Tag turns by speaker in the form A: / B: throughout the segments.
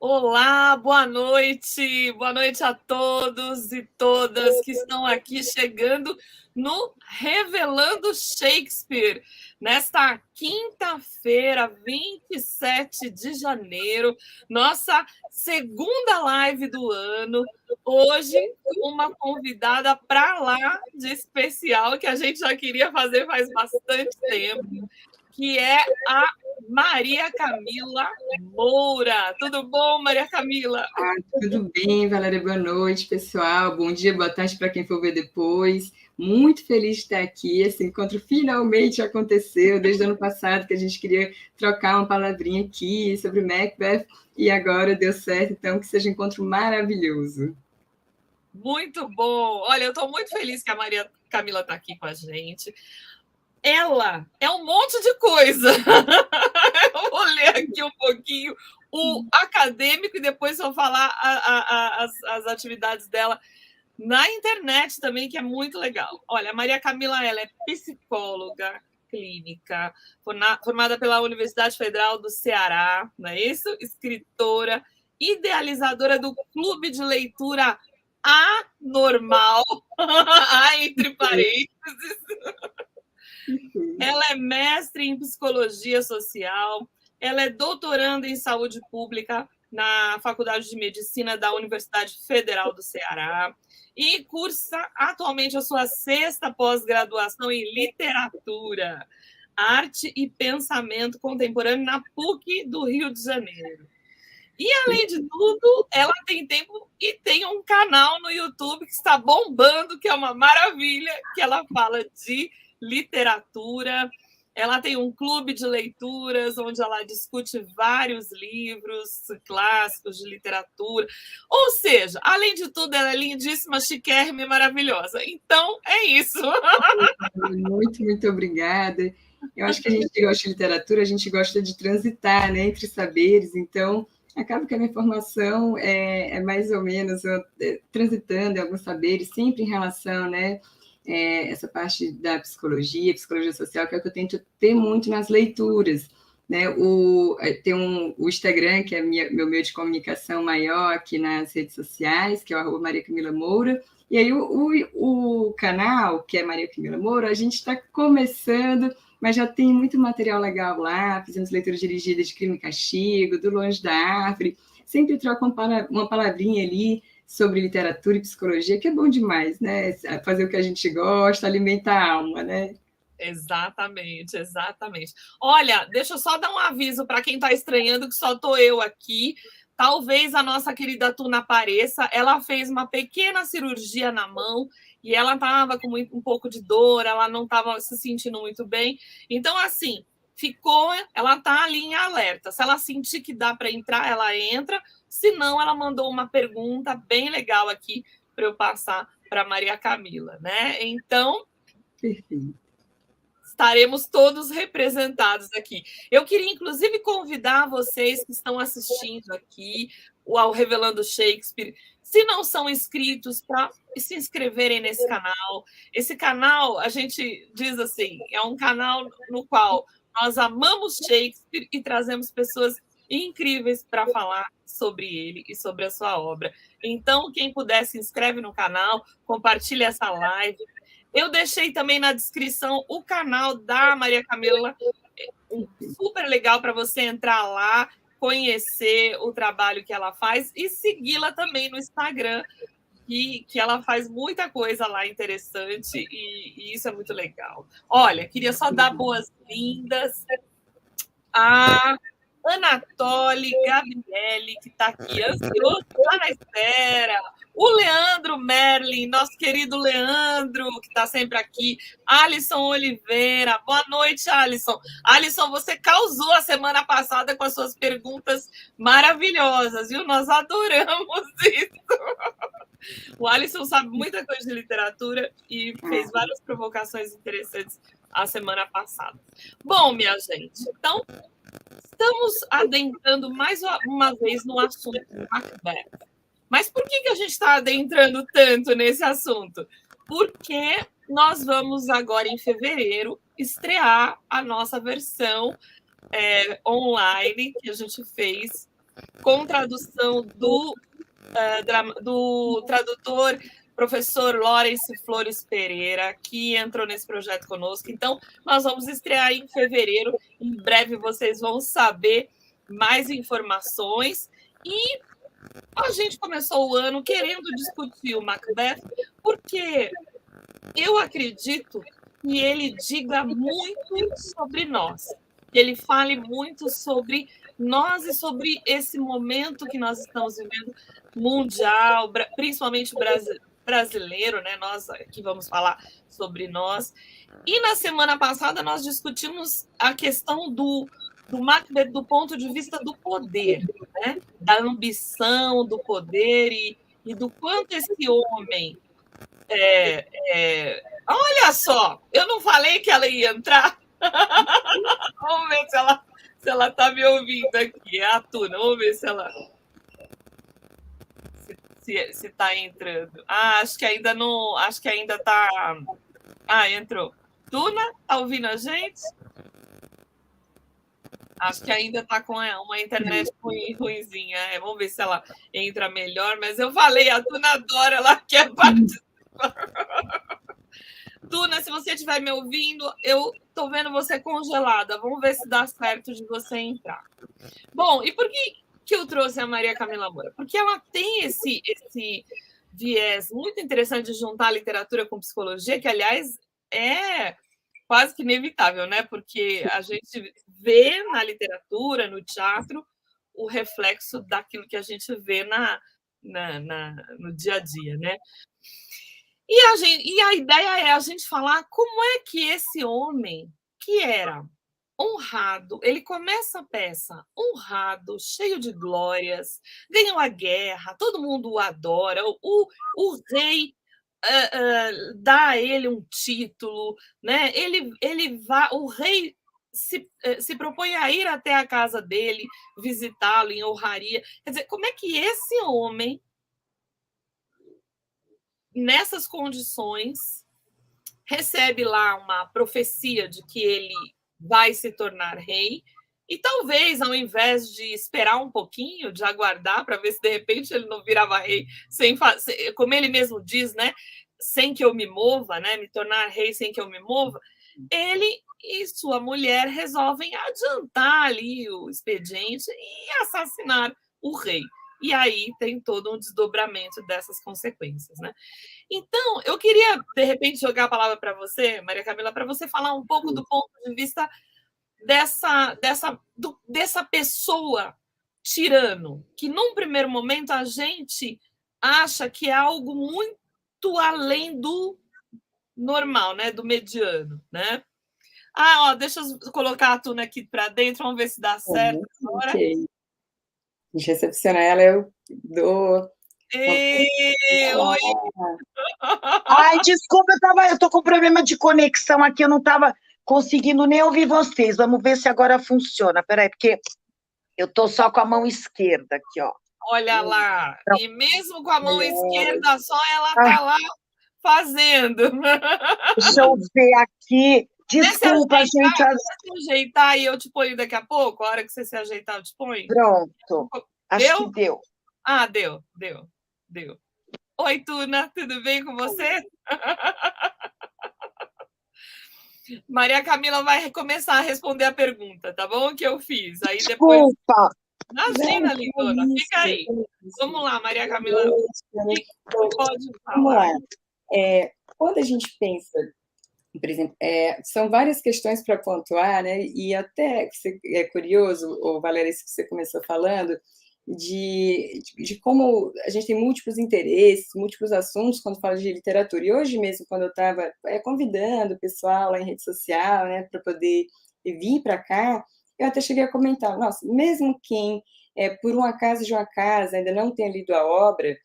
A: Olá, boa noite a todos e todas que estão aqui chegando no Revelando Shakespeare, nesta quinta-feira, 27 de janeiro, nossa segunda live do ano. Hoje, uma convidada para lá de especial que a gente já queria fazer faz bastante tempo, que é a Maria Camila Moura. Tudo bom, Maria Camila?
B: Tudo bem, Valéria? Boa noite, pessoal. Bom dia, boa tarde para quem for ver depois. Muito feliz de estar aqui. Esse encontro finalmente aconteceu desde o ano passado, que a gente queria trocar uma palavrinha aqui sobre Macbeth e agora deu certo. Então, que seja um encontro maravilhoso.
A: Muito bom. Olha, eu estou muito feliz que a Maria Camila está aqui com a gente. Ela é um monte de coisa. Eu vou ler aqui um pouquinho o acadêmico e depois vou falar as atividades dela na internet também, que é muito legal. Olha, a Maria Camila, ela é psicóloga clínica, formada pela Universidade Federal do Ceará, não é isso? Escritora, idealizadora do Clube de Leitura Anormal, entre parênteses. Ela é mestre em psicologia social, ela é doutoranda em saúde pública na Faculdade de Medicina da Universidade Federal do Ceará e cursa atualmente a sua 6ª pós-graduação em literatura, arte e pensamento contemporâneo na PUC do Rio de Janeiro. E, além de tudo, ela tem tempo e tem um canal no YouTube que está bombando, que é uma maravilha, que ela fala de literatura. Ela tem um clube de leituras onde ela discute vários livros clássicos de literatura. Ou seja, além de tudo, ela é lindíssima, chiquérrima e maravilhosa. Então, é isso.
B: Muito obrigada. Eu acho que a gente que gosta de literatura, a gente gosta de transitar, né, entre saberes. Então, acaba que a minha formação é mais ou menos transitando em alguns saberes, sempre em relação, né, essa parte da psicologia social, que é o que eu tento ter muito nas leituras. Né? Tem o Instagram, que é meu meio de comunicação maior aqui nas redes sociais, que é o Maria Camila Moura, e aí o canal, que é Maria Camila Moura, a gente está começando, mas já tem muito material legal lá, fizemos leituras dirigidas de Crime e Castigo, do Longe da Árvore, sempre troca uma palavrinha ali sobre literatura e psicologia, que é bom demais, né? Fazer o que a gente gosta, alimentar a alma, né?
A: Exatamente, exatamente. Olha, deixa eu só dar um aviso para quem está estranhando que só estou eu aqui. Talvez a nossa querida Tuna apareça. Ela fez uma pequena cirurgia na mão e ela estava com um pouco de dor, ela não estava se sentindo muito bem. Então, assim, ela está ali em alerta. Se ela sentir que dá para entrar, ela entra. Se não, ela mandou uma pergunta bem legal aqui para eu passar para Maria Camila, né? Então,
B: perfeito.
A: Estaremos todos representados aqui. Eu queria, inclusive, convidar vocês que estão assistindo aqui ao Revelando Shakespeare, se não são inscritos, para se inscreverem nesse canal. Esse canal, a gente diz assim, é um canal no qual nós amamos Shakespeare e trazemos pessoas incríveis para falar sobre ele e sobre a sua obra. Então, quem puder, se inscreve no canal, compartilha essa live. Eu deixei também na descrição o canal da Maria Camila, super legal para você entrar lá, conhecer o trabalho que ela faz e segui-la também no Instagram, que ela faz muita coisa lá interessante e isso é muito legal. Olha, queria só dar boas-vindas a Anatoly Gabriele, que está aqui ansioso, está na espera. O Leandro Merlin, nosso querido Leandro, que está sempre aqui. Alisson Oliveira, boa noite, Alisson. Alisson, você causou a semana passada com as suas perguntas maravilhosas, viu? Nós adoramos isso. O Alisson sabe muita coisa de literatura e fez várias provocações interessantes a semana passada. Bom, minha gente, então estamos adentrando mais uma vez no assunto Macbeth. Mas por que a gente está adentrando tanto nesse assunto? Porque nós vamos agora, em fevereiro, estrear a nossa versão online que a gente fez com tradução do tradutor professor Lawrence Flores Pereira, que entrou nesse projeto conosco. Então, nós vamos estrear em fevereiro. Em breve vocês vão saber mais informações. E a gente começou o ano querendo discutir o Macbeth, porque eu acredito que ele diga muito sobre nós, que ele fale muito sobre nós e sobre esse momento que nós estamos vivendo mundial, principalmente brasileiro, né? Nós aqui vamos falar sobre nós. E na semana passada nós discutimos a questão do Macbeth do ponto de vista do poder, né? Da ambição, do poder e do quanto esse homem olha só, eu não falei que ela ia entrar. Vamos ver se ela está me ouvindo aqui. É a Tuna, vamos ver se ela se está entrando. Acho que ainda não. Acho que ainda está. Entrou. Tuna, está ouvindo a gente? Acho que ainda está com uma internet ruimzinha. Vamos ver se ela entra melhor. Mas eu falei, a Tuna adora, ela quer participar. Tuna, se você estiver me ouvindo, eu estou vendo você congelada. Vamos ver se dá certo de você entrar. Bom, e por que eu trouxe a Maria Camila Moura? Porque ela tem esse viés muito interessante de juntar literatura com psicologia, que, aliás, é quase que inevitável, né? Porque a gente vê na literatura, no teatro, o reflexo daquilo que a gente vê no dia a dia, né? E a ideia é a gente falar como é que esse homem, que era honrado, ele começa a peça honrado, cheio de glórias, ganhou a guerra, todo mundo o adora, o rei dá a ele um título, né? O rei se propõe a ir até a casa dele, visitá-lo em honraria. Quer dizer, como é que esse homem, nessas condições, recebe lá uma profecia de que ele vai se tornar rei, e talvez, ao invés de esperar um pouquinho, de aguardar para ver se de repente ele não virava rei, como ele mesmo diz, né, sem que eu me mova, né, me tornar rei sem que eu me mova, ele e sua mulher resolvem adiantar ali o expediente e assassinar o rei. E aí tem todo um desdobramento dessas consequências, né? Então, eu queria, de repente, jogar a palavra para você, Maria Camila, para você falar um pouco do ponto de vista dessa pessoa tirano, que num primeiro momento a gente acha que é algo muito além do normal, né? Do mediano, né? Deixa eu colocar a Tuna aqui para dentro, vamos ver se dá certo agora.
B: Ok. Deixa eu recepcionar ela, eu dou...
A: Oi!
C: Ai, desculpa, eu tô com problema de conexão aqui, eu não estava conseguindo nem ouvir vocês. Vamos ver se agora funciona. Peraí, porque eu tô só com a mão esquerda aqui, ó.
A: Olha lá, e mesmo com a mão esquerda só, ela tá lá fazendo.
C: Deixa eu ver aqui. Desculpa, gente.
A: Se ajeitar e eu te ponho daqui a pouco, a hora que você se ajeitar, eu te ponho.
C: Pronto. Acho que deu.
A: Deu. Oi, Tuna, tudo bem com você? Maria Camila vai começar a responder a pergunta, tá bom? Que eu fiz. Aí depois.
C: Desculpa.
A: Imagina, lindona, fica aí. Vamos lá, Maria Camila. Pode falar.
B: Vamos lá. Quando a gente pensa, por exemplo, são várias questões para pontuar, né? E até é curioso, Valéria, isso que você começou falando, de como a gente tem múltiplos interesses, múltiplos assuntos quando fala de literatura. E hoje mesmo, quando eu estava convidando o pessoal lá em rede social, né, para poder vir para cá, eu até cheguei a comentar, nossa, mesmo quem, por um acaso de uma casa, ainda não tenha lido a obra,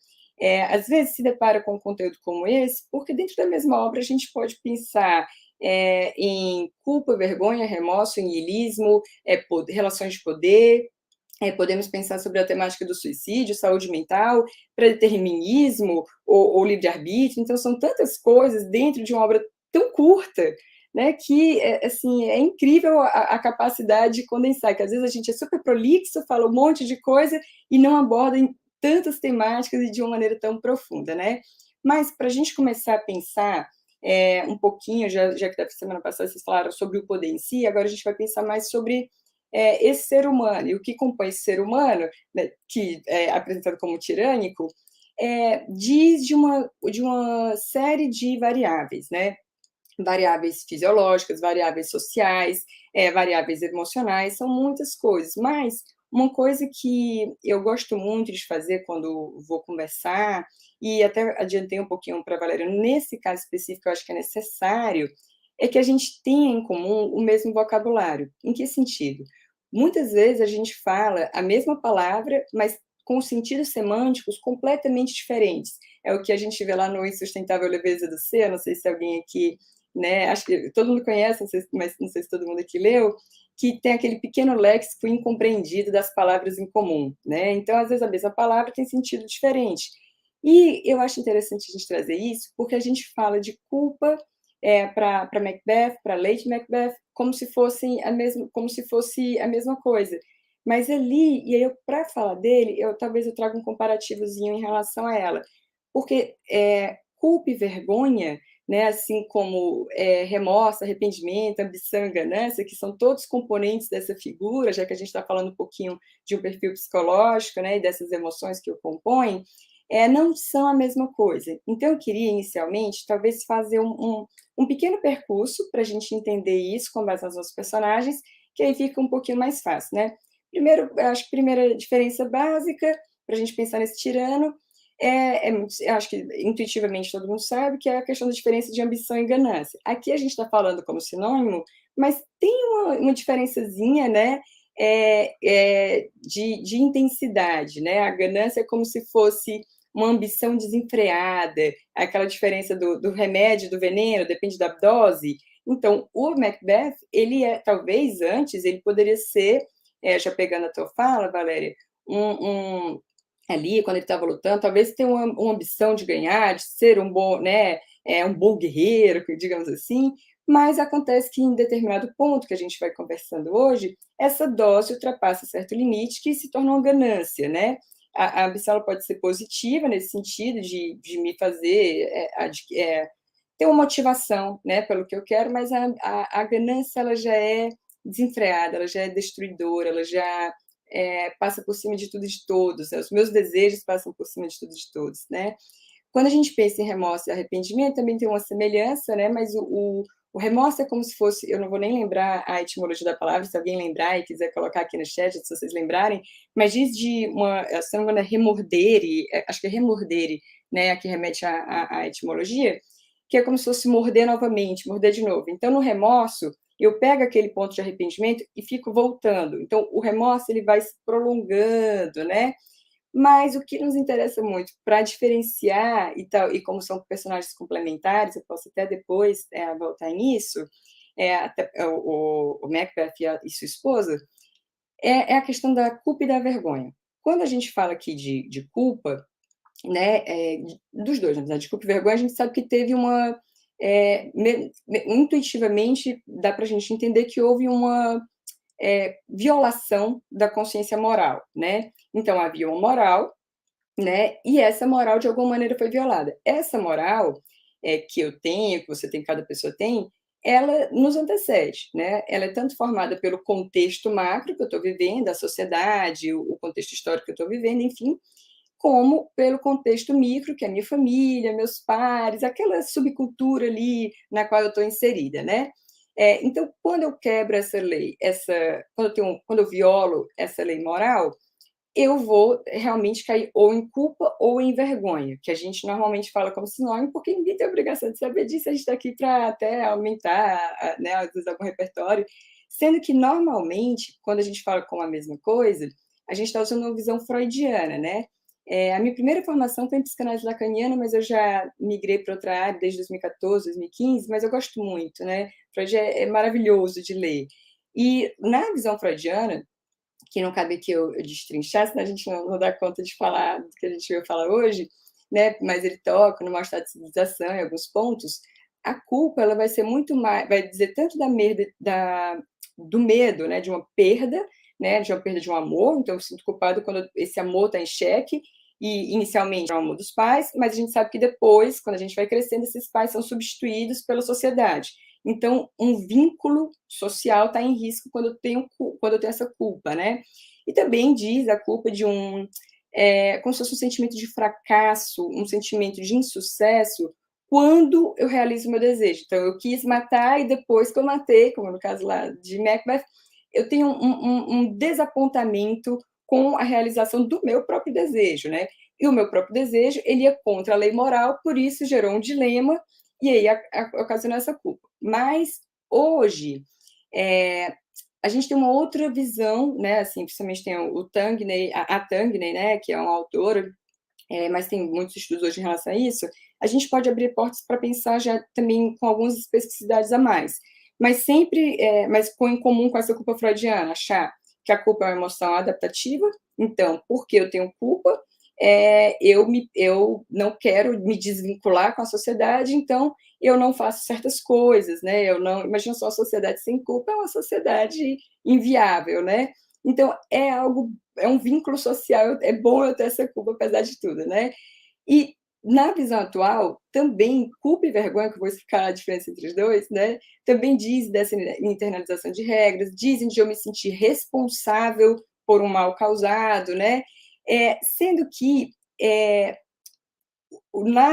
B: às vezes se depara com um conteúdo como esse, porque dentro da mesma obra a gente pode pensar em culpa, vergonha, remorso, niilismo, relações de poder, podemos pensar sobre a temática do suicídio, saúde mental, predeterminismo ou livre-arbítrio. Então, são tantas coisas dentro de uma obra tão curta, né, que assim, é incrível a capacidade de condensar, que às vezes a gente é super prolixo, fala um monte de coisa e não aborda em tantas temáticas e de uma maneira tão profunda, né? Mas para a gente começar a pensar um pouquinho, já que da semana passada vocês falaram sobre o poder em si, agora a gente vai pensar mais sobre esse ser humano, e o que compõe esse ser humano, né, que é apresentado como tirânico, diz de uma série de variáveis, né? Variáveis fisiológicas, variáveis sociais, variáveis emocionais, são muitas coisas, mas uma coisa que eu gosto muito de fazer quando vou conversar, e até adiantei um pouquinho para a Valéria, nesse caso específico, eu acho que é necessário, é que a gente tenha em comum o mesmo vocabulário. Em que sentido? Muitas vezes a gente fala a mesma palavra, mas com sentidos semânticos completamente diferentes. É o que a gente vê lá no Insustentável Leveza do Ser, não sei se alguém aqui, né, acho que todo mundo conhece, não sei, mas não sei se todo mundo aqui leu, que tem aquele pequeno léxico incompreendido das palavras em comum, né? Então, às vezes, a mesma palavra tem sentido diferente. E eu acho interessante a gente trazer isso, porque a gente fala de culpa para Macbeth, para Lady Macbeth, como se fosse a mesma coisa. Mas ali, e aí para falar dele, talvez eu traga um comparativozinho em relação a ela, porque culpa e vergonha, né, assim como remorso, arrependimento, ambição e ganância, que são todos componentes dessa figura, já que a gente está falando um pouquinho de um perfil psicológico, né, e dessas emoções que o compõem, não são a mesma coisa. Então, eu queria, inicialmente, talvez fazer um pequeno percurso para a gente entender isso com base nos nossos personagens, que aí fica um pouquinho mais fácil, né? Primeiro, acho que a primeira diferença básica, para a gente pensar nesse tirano, eu acho que intuitivamente todo mundo sabe que é a questão da diferença de ambição e ganância. Aqui a gente está falando como sinônimo, mas tem uma diferençazinha, né, de intensidade, né? A ganância é como se fosse uma ambição desenfreada, aquela diferença do remédio, do veneno, depende da dose. Então, o Macbeth, talvez antes, ele poderia ser, já pegando a tua fala, Valéria, ali, quando ele estava lutando, talvez tenha uma ambição de ganhar, de ser um bom, né, um bom guerreiro, digamos assim, mas acontece que em determinado ponto que a gente vai conversando hoje, essa dose ultrapassa certo limite que se torna uma ganância, né? A ambição pode ser positiva nesse sentido de me fazer ter uma motivação, né, pelo que eu quero, mas a ganância ela já é desenfreada, ela já é destruidora, ela já passa por cima de tudo e de todos, né? Os meus desejos passam por cima de tudo e de todos, né? Quando a gente pensa em remorso e arrependimento, também tem uma semelhança, né? Mas o remorso é como se fosse, eu não vou nem lembrar a etimologia da palavra, se alguém lembrar e quiser colocar aqui no chat, se vocês lembrarem, mas diz de se não me engano, remordere, acho que é remordere, né? Que remete à etimologia, que é como se fosse morder novamente, morder de novo. Então, no remorso, eu pego aquele ponto de arrependimento e fico voltando. Então, o remorso ele vai se prolongando, né? Mas o que nos interessa muito para diferenciar e tal, e como são personagens complementares, eu posso até depois voltar nisso, o Macbeth e sua esposa, é a questão da culpa e da vergonha. Quando a gente fala aqui de culpa, né, dos dois, na verdade, de culpa e vergonha, a gente sabe que teve intuitivamente, dá para a gente entender que houve uma violação da consciência moral, né? Então, havia uma moral, né? E essa moral, de alguma maneira, foi violada. Essa moral que eu tenho, que você tem, cada pessoa tem, ela nos antecede, né? Ela é tanto formada pelo contexto macro que eu estou vivendo, a sociedade, o contexto histórico que eu estou vivendo, enfim, como pelo contexto micro, que é a minha família, meus pares, aquela subcultura ali na qual eu estou inserida, né? Então, quando eu quebro essa lei, quando eu violo essa lei moral, eu vou realmente cair ou em culpa ou em vergonha, que a gente normalmente fala como sinônimo, porque ninguém tem a obrigação de saber disso, a gente está aqui para até aumentar, né, às vezes, algum repertório, sendo que, normalmente, quando a gente fala com a mesma coisa, a gente está usando uma visão freudiana, né? A minha primeira formação foi em psicanálise lacaniana, mas eu já migrei para outra área desde 2014, 2015, mas eu gosto muito, né? Freud é maravilhoso de ler. E, na visão freudiana, que não cabe que eu destrinchar, senão a gente não dá conta de falar do que a gente vai falar hoje, né? Mas ele toca no mal-estado de civilização em alguns pontos. a culpa ela vai ser muito mais, vai dizer tanto do medo, né, de uma perda, né, de uma perda de um amor. Então eu sinto culpado quando esse amor está em xeque, e inicialmente é o amor dos pais, mas a gente sabe que depois, quando a gente vai crescendo, esses pais são substituídos pela sociedade. Então, um vínculo social está em risco quando eu tenho essa culpa, né? E também diz a culpa de como se fosse um sentimento de fracasso, um sentimento de insucesso, quando eu realizo o meu desejo. Então, eu quis matar e depois que eu matei, como no caso lá de Macbeth, eu tenho um desapontamento com a realização do meu próprio desejo, né? E o meu próprio desejo, ele é contra a lei moral, por isso gerou um dilema, e aí ocasionou essa culpa. Mas, hoje, a gente tem uma outra visão, né? Assim, principalmente tem o Tangney, a Tangney, né? Que é uma autora, mas tem muitos estudos hoje em relação a isso. A gente pode abrir portas para pensar já também com algumas especificidades a mais, mas sempre, mas ficou em comum com essa culpa freudiana, achar que a culpa é uma emoção adaptativa. Então, porque eu tenho culpa, eu não quero me desvincular com a sociedade, então eu não faço certas coisas, né? Eu não, imagina só, a sociedade sem culpa é uma sociedade inviável, né? Então é um vínculo social, é bom eu ter essa culpa apesar de tudo, né? E na visão atual, também culpa e vergonha, que eu vou explicar a diferença entre os dois, né? Também diz dessa internalização de regras, dizem de eu me sentir responsável por um mal causado, né? Sendo que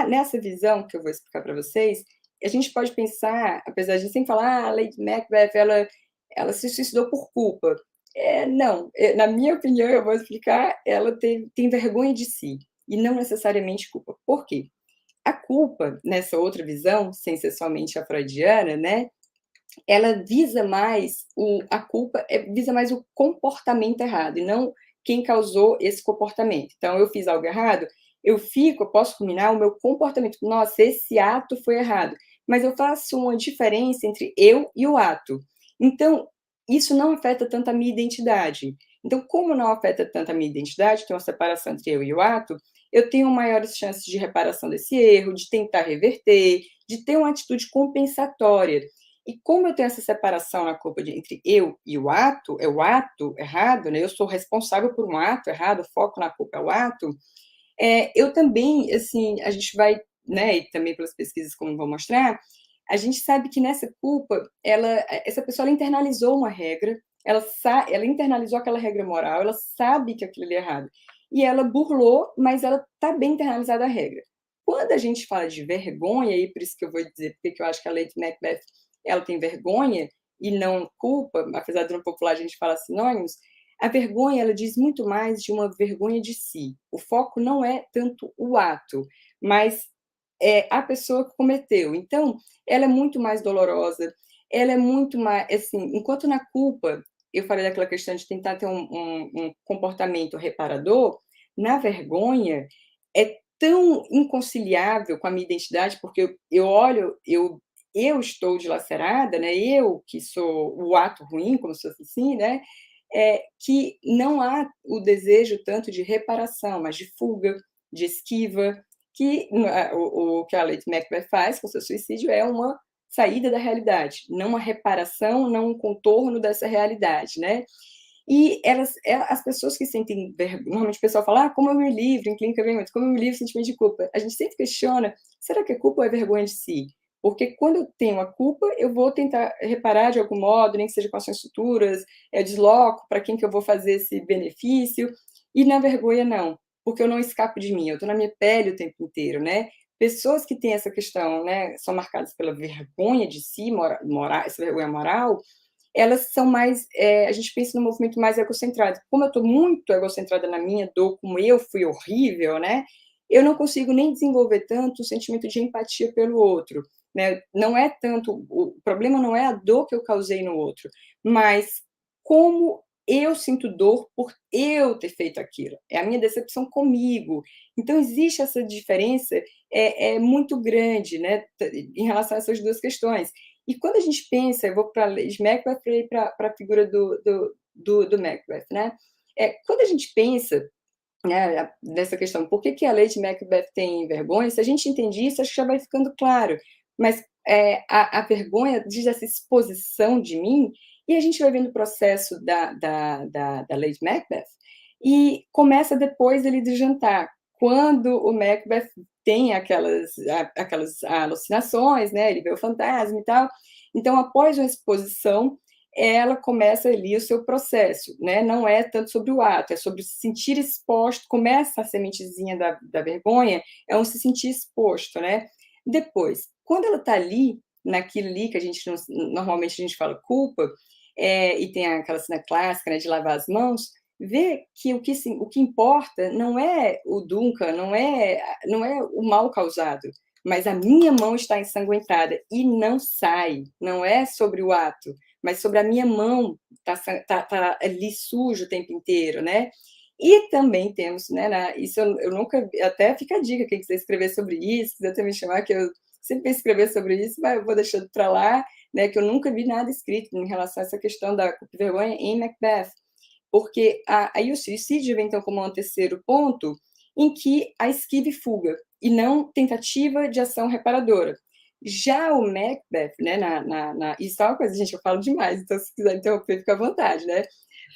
B: nessa visão que eu vou explicar para vocês, a gente pode pensar, apesar de sempre falar, a Lady Macbeth, ela se suicidou por culpa. Não, na minha opinião, eu vou explicar, ela tem vergonha de si, e não necessariamente culpa. Por quê? A culpa, nessa outra visão, sem ser somente a freudiana, né, ela visa mais, a culpa visa mais o comportamento errado, e não quem causou esse comportamento. Então, eu fiz algo errado, eu posso ruminar o meu comportamento. Nossa, esse ato foi errado. Mas eu faço uma diferença entre eu e o ato. Então, isso não afeta tanto a minha identidade. Então, como não afeta tanto a minha identidade, tem uma separação entre eu e o ato, eu tenho maiores chances de reparação desse erro, de tentar reverter, de ter uma atitude compensatória. E como eu tenho essa separação na culpa entre eu e o ato, é o ato errado, né? Eu sou responsável por um ato errado, o foco na culpa é o ato. Eu também, assim, a gente vai, né, e também pelas pesquisas, como vou mostrar, a gente sabe que nessa culpa, essa pessoa ela internalizou uma regra, ela internalizou aquela regra moral, ela sabe que aquilo ali é errado, e ela burlou, mas ela está bem internalizada a regra. Quando a gente fala de vergonha, e por isso que eu vou dizer porque eu acho que a Lady Macbeth ela tem vergonha e não culpa, apesar de no popular a gente falar sinônimos, a vergonha ela diz muito mais de uma vergonha de si. O foco não é tanto o ato, mas a pessoa que cometeu. Então, ela é muito mais dolorosa, ela é muito mais, assim, enquanto na culpa, eu falei daquela questão de tentar ter um comportamento reparador, na vergonha é tão inconciliável com a minha identidade, porque eu olho, eu estou dilacerada, né? Eu que sou o ato ruim, como se fosse assim, né? Que não há o desejo tanto de reparação, mas de fuga, de esquiva, que o que a Lady Macbeth faz com o seu suicídio é uma saída da realidade, não uma reparação, não um contorno dessa realidade, né? E as pessoas que sentem vergonha, normalmente o pessoal fala, como eu me livro, em clínica vem muito, como eu me livro do sentimento de culpa. A gente sempre questiona, será que a culpa é vergonha de si? Porque quando eu tenho a culpa, eu vou tentar reparar de algum modo, nem que seja com ações futuras, desloco para quem que eu vou fazer esse benefício, e na vergonha não, porque eu não escapo de mim, eu estou na minha pele o tempo inteiro, né? Pessoas que têm essa questão, né, são marcadas pela vergonha de si, essa vergonha moral, elas são mais, a gente pensa no movimento mais egocentrado. Como eu estou muito egocentrada na minha dor, como eu fui horrível, né? Eu não consigo nem desenvolver tanto o sentimento de empatia pelo outro, né? Não é tanto, o problema não é a dor que eu causei no outro, mas como eu sinto dor por eu ter feito aquilo. É a minha decepção comigo. Então, existe essa diferença muito grande, né, em relação a essas duas questões. E quando a gente pensa, eu vou para a Lady Macbeth e para a figura do Macbeth, né? Quando a gente pensa, né, nessa questão, por que a Lady Macbeth tem vergonha? Se a gente entende isso, acho que já vai ficando claro. Mas a vergonha diz essa exposição de mim, e a gente vai vendo o processo da Lady Macbeth, e começa depois ele de jantar, quando o Macbeth tem aquelas alucinações, né? Ele vê o fantasma e tal. Então, após uma exposição, ela começa ali o seu processo, né? Não é tanto sobre o ato, é sobre se sentir exposto. Começa a sementezinha da vergonha, é um se sentir exposto, né? Depois, quando ela está ali, naquilo ali que a gente normalmente a gente fala culpa, e tem aquela cena clássica, né, de lavar as mãos, vê que o que importa não é o Duncan, não é o mal causado, mas a minha mão está ensanguentada e não sai, não é sobre o ato, mas sobre a minha mão tá ali sujo o tempo inteiro, né? E também temos, né, isso eu nunca, até fica a dica, quem quiser escrever sobre isso, quiser também chamar, que eu sempre escrever sobre isso, mas eu vou deixando para lá, né, que eu nunca vi nada escrito em relação a essa questão da culpa e vergonha em Macbeth, porque aí o suicídio vem, então, como um terceiro ponto, em que a esquiva e fuga, e não tentativa de ação reparadora. Já o Macbeth, né, isso é uma coisa, gente, eu falo demais, então se quiser interromper, fica à vontade, né?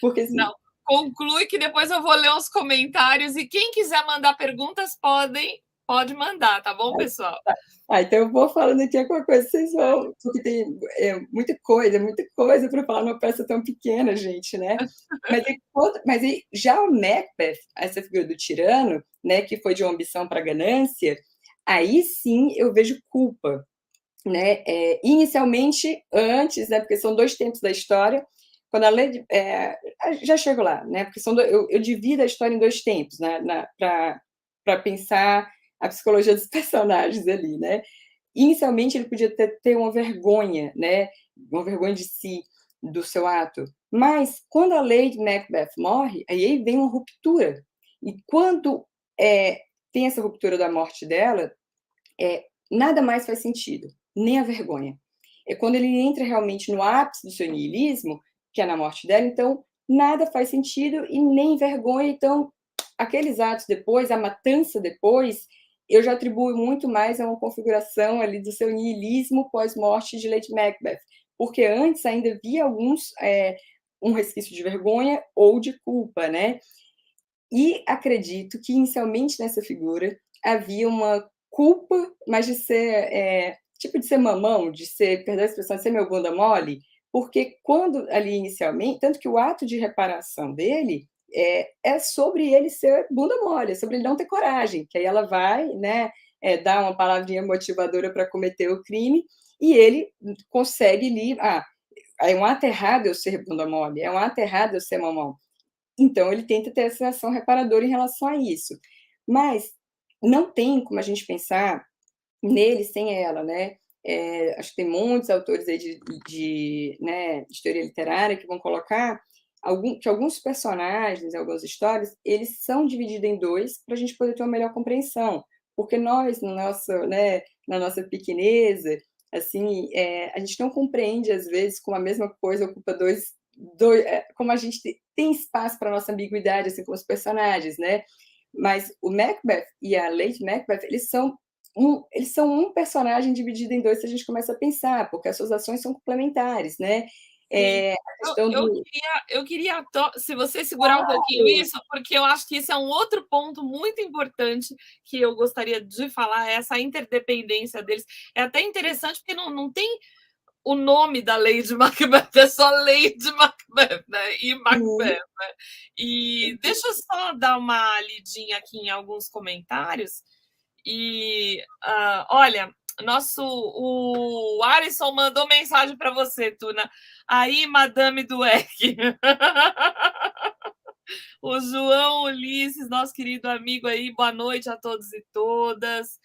B: Porque assim,
A: não, conclui que depois eu vou ler os comentários e quem quiser mandar perguntas pode mandar, tá bom, pessoal?
B: Então eu vou falando aqui alguma coisa, vocês vão, porque tem muita coisa para falar numa peça tão pequena, gente, né? Mas aí, já o Macbeth, essa figura do tirano, né, que foi de uma ambição para ganância, aí sim eu vejo culpa, né? Inicialmente, antes, né, porque são 2 tempos da história, quando a Lady... já chego lá, né? Porque eu divido a história em 2 tempos, né, para pensar a psicologia dos personagens ali, né? Inicialmente, ele podia ter uma vergonha, né? Uma vergonha de si, do seu ato. Mas, quando a Lady Macbeth morre, aí vem uma ruptura. E quando tem essa ruptura da morte dela, nada mais faz sentido, nem a vergonha. É quando ele entra realmente no ápice do seu niilismo, que é na morte dela, então nada faz sentido e nem vergonha. Então, aqueles atos depois, a matança depois, eu já atribuo muito mais a uma configuração ali do seu niilismo pós-morte de Lady Macbeth, porque antes ainda havia um resquício de vergonha ou de culpa, né? E acredito que inicialmente nessa figura havia uma culpa, mas de ser tipo de ser mamão, de ser, perdão a expressão, de ser meu bunda mole, porque quando ali inicialmente, tanto que o ato de reparação dele é sobre ele ser bunda mole, é sobre ele não ter coragem, que aí ela vai, né, dar uma palavrinha motivadora para cometer o crime, e ele consegue ali, é um ato errado eu ser bunda mole, é um ato errado eu ser mamão. Então, ele tenta ter essa ação reparadora em relação a isso. Mas não tem como a gente pensar nele sem ela, né? Acho que tem muitos autores aí né, de teoria literária que vão colocar que alguns personagens, algumas histórias, eles são divididos em 2 para a gente poder ter uma melhor compreensão. Porque nós, né, na nossa pequeneza, assim, a gente não compreende, às vezes, como a mesma coisa ocupa como a gente tem espaço para nossa ambiguidade, assim como os personagens, né? Mas o Macbeth e a Lady Macbeth, eles são um personagem dividido em 2 se a gente começa a pensar, porque as suas ações são complementares, né? A questão
A: eu queria, se você segurar um pouquinho isso, porque eu acho que isso é um outro ponto muito importante que eu gostaria de falar, essa interdependência deles. É até interessante, porque não tem o nome da Lady Macbeth, é só Lady Macbeth, né? E Macbeth, né? E deixa eu só dar uma lidinha aqui em alguns comentários. E olha, o Alisson mandou mensagem para você, Tuna. Aí, Madame Dueck. O João Ulisses, nosso querido amigo aí, boa noite a todos e todas.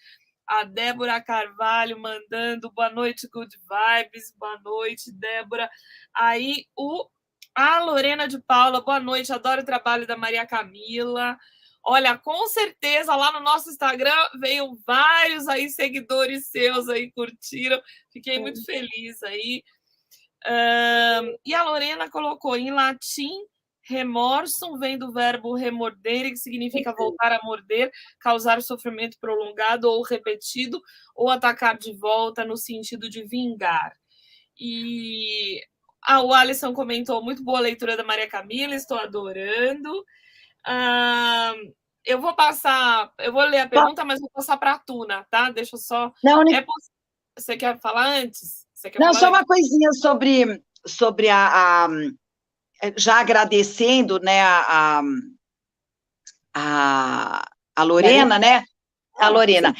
A: A Débora Carvalho mandando boa noite, good vibes, boa noite, Débora. Aí a Lorena de Paula, boa noite, adoro o trabalho da Maria Camila. Olha, com certeza lá no nosso Instagram veio vários aí seguidores seus aí, curtiram. Fiquei muito feliz aí. E a Lorena colocou em latim Remorsum vem do verbo remordere, que significa voltar a morder, causar sofrimento prolongado ou repetido, ou atacar de volta no sentido de vingar. E o Alisson comentou, muito boa leitura da Maria Camila, estou adorando. Eu vou ler a pergunta, mas vou passar para a Tuna, tá? Deixa eu só...
C: Não,
A: Você quer falar antes?
C: Não, só uma coisinha sobre já agradecendo, né, a Lorena, né? A Lorena.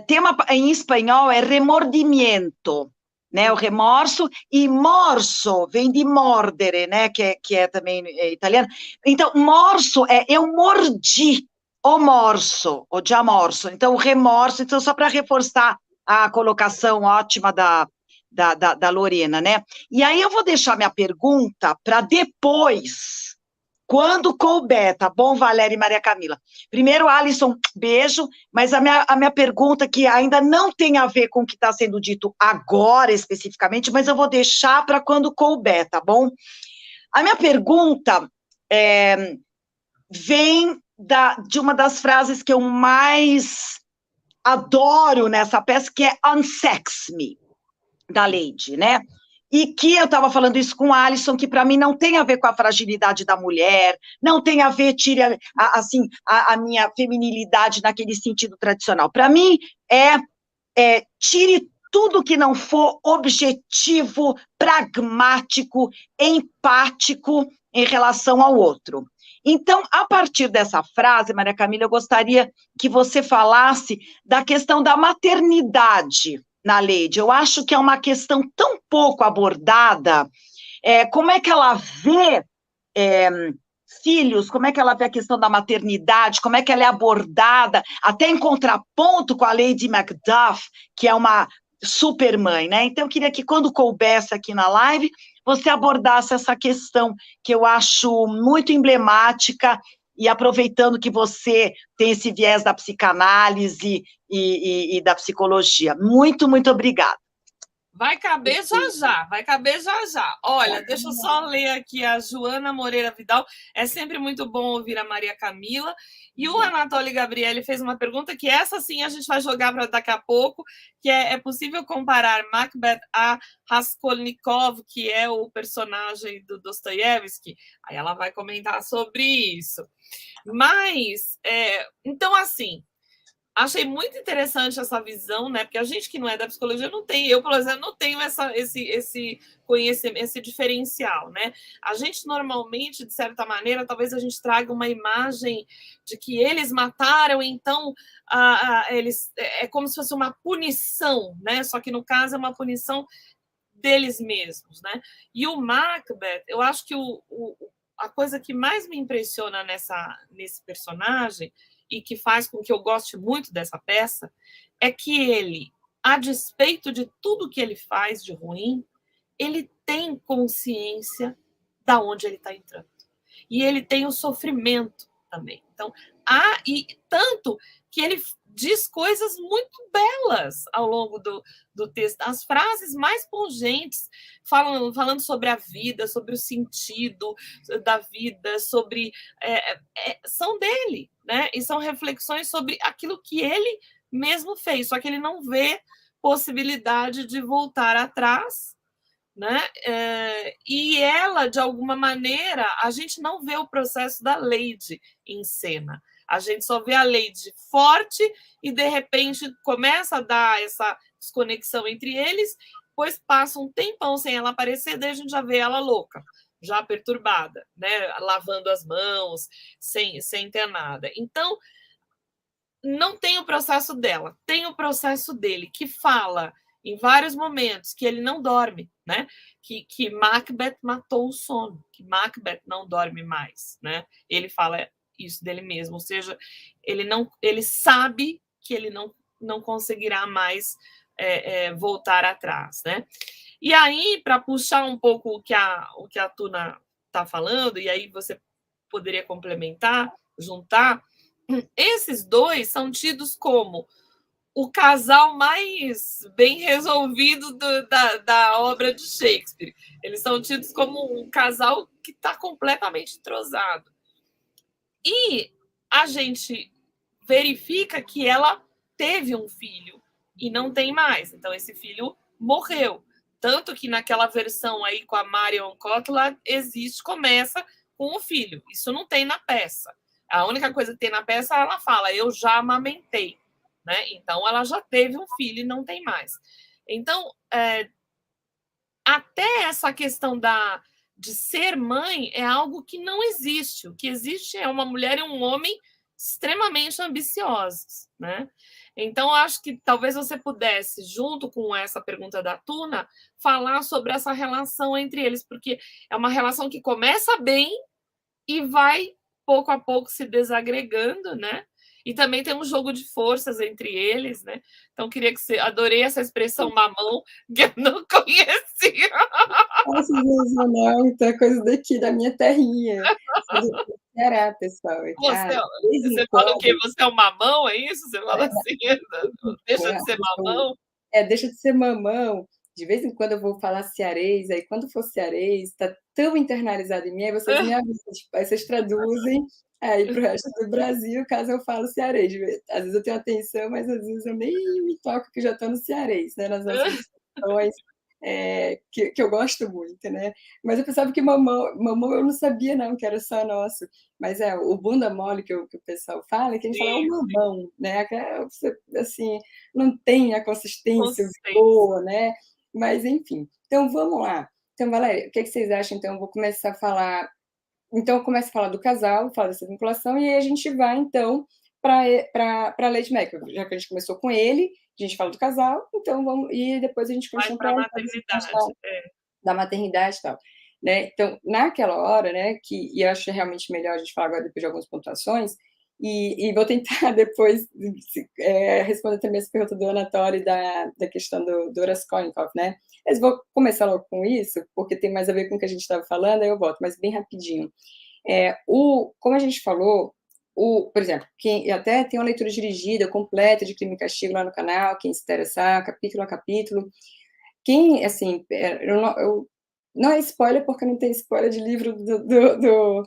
C: Tema em espanhol é remordimento, né? O remorso, e morso vem de mordere, né? Que é também italiano. Então, morso é eu mordi, o morso, o già morso. Então, o remorso, então, só para reforçar a colocação ótima da Lorena, né? E aí eu vou deixar minha pergunta para depois, quando couber, tá bom, Valéria e Maria Camila? Primeiro, Alisson, beijo, mas a minha pergunta, que ainda não tem a ver com o que está sendo dito agora, especificamente, mas eu vou deixar para quando couber, tá bom? A minha pergunta vem de uma das frases que eu mais adoro nessa peça, que é Unsex Me, da Lady, né? E que eu estava falando isso com o Alisson, que para mim não tem a ver com a fragilidade da mulher, não tem a ver, tire a minha feminilidade naquele sentido tradicional. Para mim, tire tudo que não for objetivo, pragmático, empático em relação ao outro. Então, a partir dessa frase, Maria Camila, eu gostaria que você falasse da questão da maternidade na Lady. Eu acho que é uma questão tão pouco abordada. Como é que ela vê filhos, como é que ela vê a questão da maternidade, como é que ela é abordada, até em contraponto com a Lady Macduff, que é uma super mãe, né? Então, eu queria que, quando coubesse aqui na live, você abordasse essa questão, que eu acho muito emblemática, e aproveitando que você tem esse viés da psicanálise e da psicologia. Muito, muito obrigada.
A: Vai caber já já, vai caber já já. Olha, deixa eu só ler aqui a Joana Moreira Vidal. É sempre muito bom ouvir a Maria Camila. E o Anatoly Gabriele fez uma pergunta que essa sim a gente vai jogar para daqui a pouco, que é possível comparar Macbeth a Raskolnikov, que é o personagem do Dostoiévski? Aí ela vai comentar sobre isso. Mas, então, assim, achei muito interessante essa visão, né? Porque a gente que não é da psicologia não tem, eu, por exemplo, não tenho esse conhecimento, esse diferencial, né? A gente normalmente, de certa maneira, talvez a gente traga uma imagem de que eles mataram, então eles é como se fosse uma punição, né? Só que no caso é uma punição deles mesmos, né? E o Macbeth, eu acho que a coisa que mais me impressiona nesse personagem e que faz com que eu goste muito dessa peça é que ele, a despeito de tudo que ele faz de ruim, ele tem consciência da onde ele está entrando. E ele tem o sofrimento também. Então, e tanto que ele diz coisas muito belas ao longo do texto. As frases mais pungentes, falando sobre a vida, sobre o sentido da vida, sobre são dele, né? E são reflexões sobre aquilo que ele mesmo fez, só que ele não vê possibilidade de voltar atrás, né? E ela, de alguma maneira, a gente não vê o processo da Lady em cena. A gente só vê a Lady forte e, de repente, começa a dar essa desconexão entre eles, depois passa um tempão sem ela aparecer, daí a gente já vê ela louca, já perturbada, né? Lavando as mãos, sem ter nada. Então, não tem o processo dela, tem o processo dele, que fala em vários momentos que ele não dorme, né? Que Macbeth matou o sono, que Macbeth não dorme mais, né? Ele fala isso dele mesmo, ou seja, ele sabe que ele não conseguirá mais voltar atrás, né? E aí, para puxar um pouco o que a Tuna está falando, e aí você poderia complementar, juntar, esses dois são tidos como o casal mais bem resolvido da obra de Shakespeare. Eles são tidos como um casal que está completamente entrosado. E a gente verifica que ela teve um filho e não tem mais. Então, esse filho morreu. Tanto que naquela versão aí com a Marion Cotillard começa com o filho. Isso não tem na peça. A única coisa que tem na peça, ela fala, eu já amamentei. Né? Então, ela já teve um filho e não tem mais. Então, até essa questão de ser mãe é algo que não existe. O que existe é uma mulher e um homem extremamente ambiciosos, né? Então, acho que talvez você pudesse, junto com essa pergunta da Tuna, falar sobre essa relação entre eles, porque é uma relação que começa bem e vai, pouco a pouco, se desagregando, né? E também tem um jogo de forças entre eles, né? Então, queria que você... Adorei essa expressão mamão, que eu não conhecia.
B: Nossa, não, então é coisa daqui, da minha terrinha. Do Ceará, pessoal.
A: Você fala o quê? Você é um mamão, é isso? Você fala assim, deixa de ser mamão?
B: Deixa de ser mamão. De vez em quando eu vou falar cearês, aí quando for cearês, está tão internalizado em mim, aí vocês me avisam, aí vocês traduzem aí para o resto do Brasil, caso eu falo cearês. Às vezes eu tenho atenção, mas às vezes eu nem me toco que já estou no cearês, né? Nas nossas discussões. Que eu gosto muito, né? Mas eu pensava que mamão eu não sabia, não, que era só nosso. Mas o bunda mole que o pessoal fala, que a gente fala o mamão, né? Assim, não tem a consistência boa, né? Mas, enfim. Então, vamos lá. Então, Valéria, o que vocês acham? Então, eu vou começar a falar... Então, eu começo a falar do casal, falar dessa vinculação, e aí a gente vai, então, para Lady Macbeth, já que a gente começou com ele, a gente fala do casal, então vamos... E depois a gente continua
A: para a maternidade.
B: Da maternidade e tal. Né? Então, naquela hora, né, e eu acho realmente melhor a gente falar agora depois de algumas pontuações, e vou tentar depois responder também essa pergunta do Anatoly da questão do Raskolnikov, né? Mas vou começar logo com isso, porque tem mais a ver com o que a gente estava falando, aí eu volto, mas bem rapidinho. Como a gente falou, por exemplo, quem até tem uma leitura dirigida, completa, de Crime e Castigo lá no canal, quem se interessar, capítulo a capítulo. Quem, assim, não é spoiler, porque não tem spoiler de livro do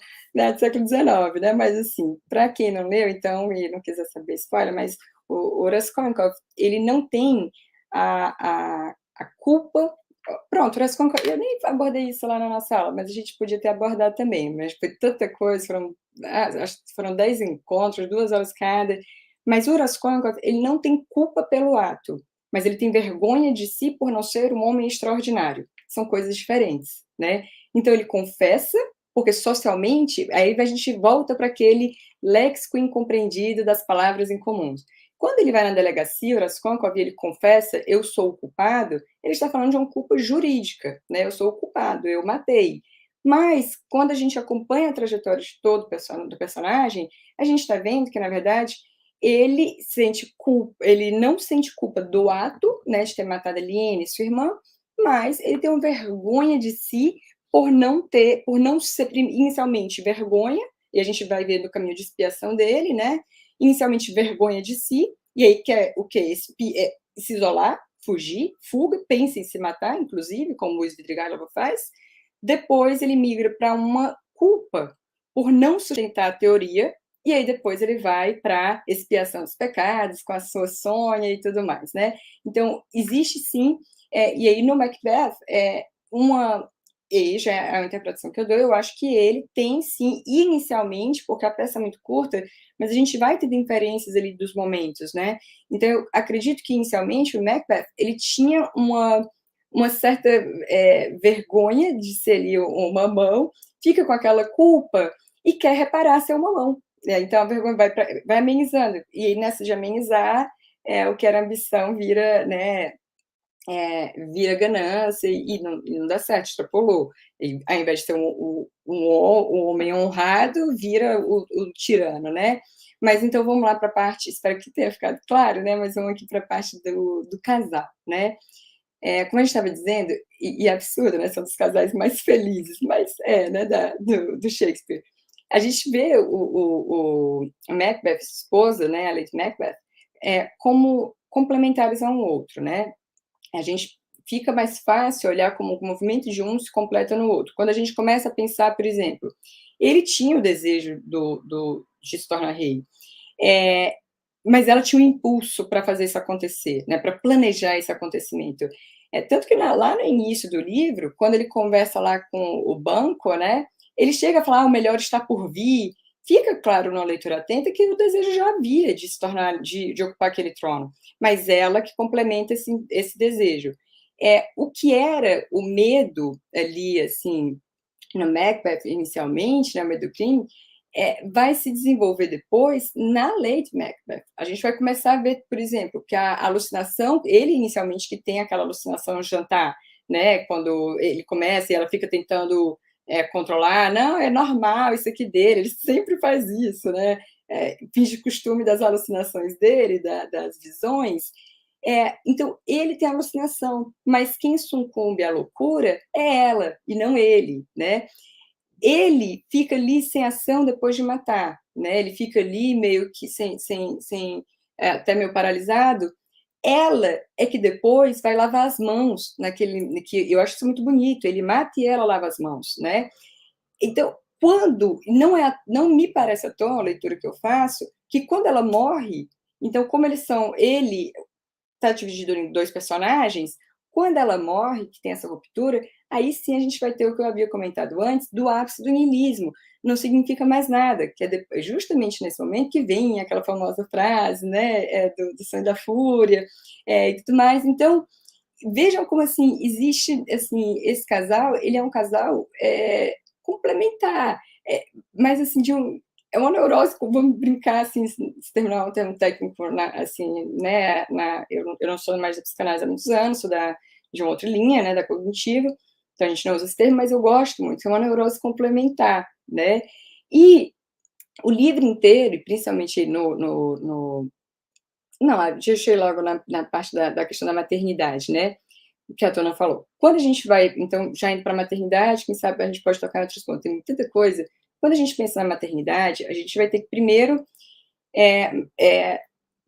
B: século XIX, né? Mas, assim, para quem não leu, então, e não quiser saber spoiler, mas o Raskolnikov, ele não tem a culpa... Pronto, o Raskolnikov, eu nem abordei isso lá na nossa aula, mas a gente podia ter abordado também, mas foi tanta coisa, acho que foram 10 encontros, 2 horas cada, mas o Raskolnikov, ele não tem culpa pelo ato, mas ele tem vergonha de si por não ser um homem extraordinário. São coisas diferentes, né? Então, ele confessa, porque socialmente, aí a gente volta para aquele léxico incompreendido das palavras incomuns. Quando ele vai na delegacia, o Raskolnikov, ele confessa, eu sou o culpado, ele está falando de uma culpa jurídica, né? Eu sou o culpado, eu matei. Mas, quando a gente acompanha a trajetória de todo do personagem, a gente está vendo que, na verdade, ele não sente culpa do ato, né, de ter matado a Lynne, sua irmã, mas ele tem uma vergonha de si por não ser inicialmente vergonha, e a gente vai ver no caminho de expiação dele, né? Inicialmente vergonha de si, e aí quer o quê? Se isolar, fuga, pensa em se matar, inclusive, como o Svidrigailov faz. Depois ele migra para uma culpa por não sustentar a teoria, e aí depois ele vai para expiação dos pecados, com a sua Sônia e tudo mais, né? Então, existe sim, e aí no Macbeth, e já é a interpretação que eu dou, eu acho que ele tem sim, inicialmente, porque a peça é muito curta, mas a gente vai ter inferências ali dos momentos, né? Então, eu acredito que inicialmente o Macbeth, ele tinha uma certa vergonha de ser ali um mamão, fica com aquela culpa e quer reparar ser um mamão. Então, a vergonha vai amenizando. E nessa de amenizar, o que era ambição vira, né, vira ganância e não dá certo, extrapolou. E, ao invés de ser um homem honrado, vira o tirano, né? Mas então vamos lá para a parte, espero que tenha ficado claro, né? Mas vamos aqui para a parte do casal, né? Como a gente estava dizendo, e é absurdo, né? São dos casais mais felizes, mas né? Do Shakespeare. A gente vê o Macbeth, esposa, né? A Lady Macbeth, como complementares a um outro, né? A gente fica mais fácil olhar como o movimento de um se completa no outro. Quando a gente começa a pensar, por exemplo, ele tinha o desejo de se tornar rei, mas ela tinha um impulso para fazer isso acontecer, né, para planejar esse acontecimento. Tanto que lá no início do livro, quando ele conversa lá com o banco, né, ele chega a falar, o melhor está por vir. Fica claro na leitura atenta que o desejo já havia de se tornar, de ocupar aquele trono, mas ela que complementa esse desejo. O que era o medo ali, assim, no Macbeth, inicialmente, né, o medo do crime, vai se desenvolver depois na Lady Macbeth. A gente vai começar a ver, por exemplo, que a alucinação, ele inicialmente que tem aquela alucinação no jantar, né, quando ele começa e ela fica tentando controlar, não, é normal isso aqui dele, ele sempre faz isso, né, finge costume das alucinações dele, das visões. Então, ele tem alucinação, mas quem sucumbe à loucura é ela, e não ele, né? Ele fica ali sem ação depois de matar, né? Ele fica ali meio que até meio paralisado. Ela é que depois vai lavar as mãos que eu acho isso muito bonito. Ele mata e ela lava as mãos, né? Então, quando não me parece à toa a leitura que eu faço, que quando ela morre, então como ele está dividido em dois personagens, quando ela morre, que tem essa ruptura, aí sim a gente vai ter o que eu havia comentado antes, do ápice do niilismo. Não significa mais nada, que é justamente nesse momento que vem aquela famosa frase, né, do sonho da fúria, e tudo mais. Então, vejam como, assim, existe, assim, esse casal, ele é um casal complementar, mas, assim, é uma neurose, vamos brincar, assim, se terminar um termo técnico, assim, né, eu não sou mais da psicanálise há muitos anos, sou de uma outra linha, né, da cognitiva, então a gente não usa esse termo, mas eu gosto muito, é uma neurose complementar, né, e o livro inteiro, e principalmente não, deixa eu ir logo na parte da questão da maternidade, né, que a Tona falou. Quando a gente vai, então, já indo para a maternidade, quem sabe a gente pode tocar em outros pontos, tem tanta coisa. Quando a gente pensa na maternidade, a gente vai ter que primeiro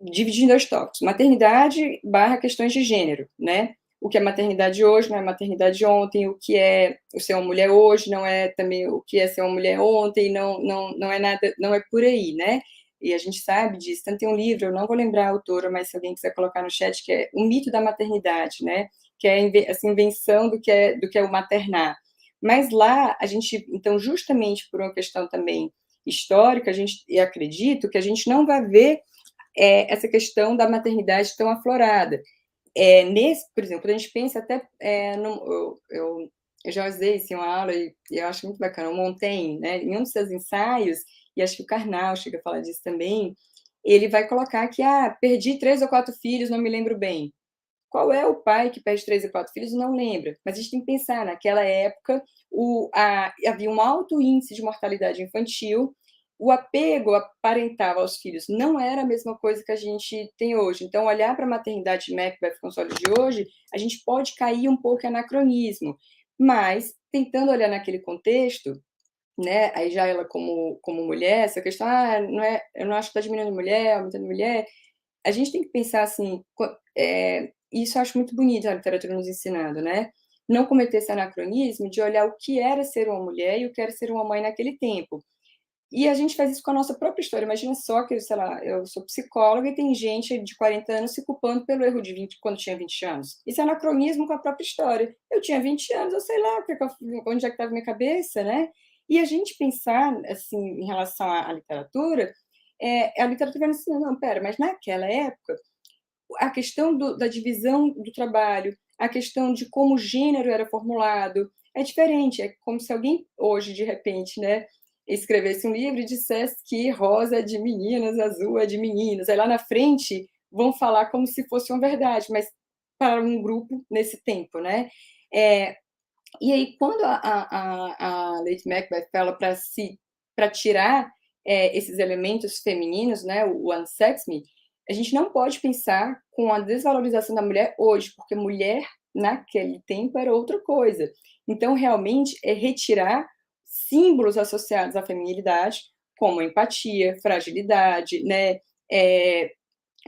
B: dividir em dois tópicos: maternidade / questões de gênero, né? O que é maternidade hoje não é maternidade de ontem, o que é ser uma mulher hoje não é também o que é ser uma mulher ontem, não é nada, não é por aí, né? E a gente sabe disso. Tanto tem um livro, eu não vou lembrar a autora, mas se alguém quiser colocar no chat, que é O Mito da Maternidade, né? Que é essa invenção do que é o maternar. Mas lá, a gente, então, justamente por uma questão também histórica, eu acredito que a gente não vai ver essa questão da maternidade tão aflorada. Por exemplo, quando a gente pensa até, eu já usei assim, uma aula, e eu acho muito bacana, o Montaigne, né, em um dos seus ensaios, e acho que o Karnal chega a falar disso também, ele vai colocar que, perdi 3 ou 4 filhos, não me lembro bem. Qual é o pai que perde 3 ou 4 filhos e não lembra? Mas a gente tem que pensar, naquela época, havia um alto índice de mortalidade infantil, o apego parental aos filhos não era a mesma coisa que a gente tem hoje. Então, olhar para a maternidade de Macbeth com os olhos de hoje, a gente pode cair um pouco em anacronismo, mas, tentando olhar naquele contexto, né, aí já ela como mulher, essa questão, eu não acho que está diminuindo mulher, aumentando mulher, a gente tem que pensar assim, isso eu acho muito bonito a literatura nos ensinando, né? Não cometer esse anacronismo de olhar o que era ser uma mulher e o que era ser uma mãe naquele tempo. E a gente faz isso com a nossa própria história. Imagina só que, sei lá, eu sou psicóloga e tem gente de 40 anos se culpando pelo erro de 20 quando tinha 20 anos. Isso é anacronismo com a própria história. Eu tinha 20 anos, eu sei lá onde é que estava minha cabeça, né? E a gente pensar, assim, em relação à literatura, a literatura vai ensinando, não, pera, mas naquela época, a questão da divisão do trabalho, a questão de como o gênero era formulado, é diferente. É como se alguém hoje, de repente, né, escrevesse um livro e dissesse que rosa é de meninas, azul é de meninos. Aí lá na frente vão falar como se fosse uma verdade, mas para um grupo nesse tempo, né? E aí, quando a Lady Macbeth fala para tirar esses elementos femininos, né, o Unsex Me, a gente não pode pensar com a desvalorização da mulher hoje, porque mulher, naquele tempo, era outra coisa. Então, realmente, é retirar símbolos associados à feminilidade, como empatia, fragilidade, né,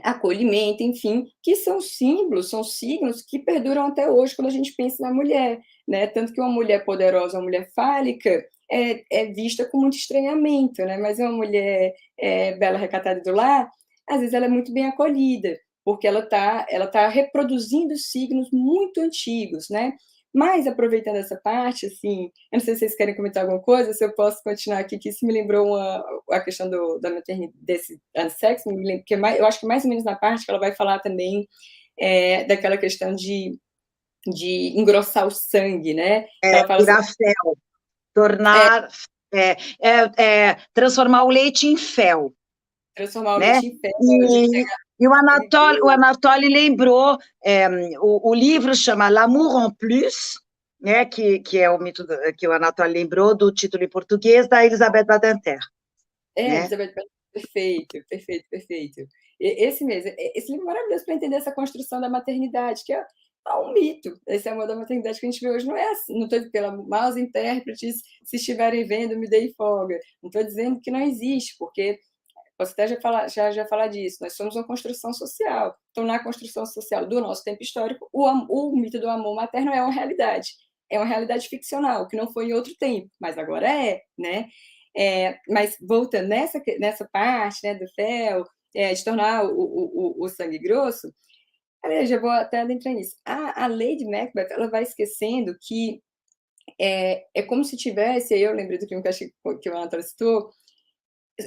D: acolhimento, enfim, que são símbolos, são signos que perduram até hoje quando a gente pensa na mulher, né? Tanto que uma mulher poderosa, uma mulher fálica, é vista com muito estranhamento, né? Mas uma mulher bela, recatada do lar, às vezes ela é muito bem acolhida, porque ela tá reproduzindo signos muito antigos, né? Mas, aproveitando essa parte, assim, eu não sei se vocês querem comentar alguma coisa, se eu posso continuar aqui, que isso me lembrou a questão da maternidade, desse sexo, que eu acho que mais ou menos na parte que ela vai falar também daquela questão de engrossar o sangue, né? Ela fala
C: Virar fel, tornar, transformar o leite em fel.
D: Transformar o
C: né?
D: leite em fel.
C: E o Anatoly lembrou, o livro chama L'amour en plus, né, que é o mito que o Anatoly lembrou do título em português da Elisabeth Badinter. Né?
D: Elisabeth Badinter, perfeito. Esse mesmo, esse livro é maravilhoso para entender essa construção da maternidade, que é um mito. Esse amor da maternidade que a gente vê hoje não é assim. Não estou dizendo pela maus intérpretes, se estiverem vendo, me deem folga. Não estou dizendo que não existe, porque posso até já falar disso. Nós somos uma construção social. Então, na construção social do nosso tempo histórico, o mito do amor materno é uma realidade. É uma realidade ficcional, que não foi em outro tempo, mas agora né? Mas voltando nessa parte, né, do fel, de tornar o sangue grosso, aliás, já vou até adentrar nisso. A Lady Macbeth, ela vai esquecendo que é como se tivesse, aí eu lembrei do que o Anatoly citou,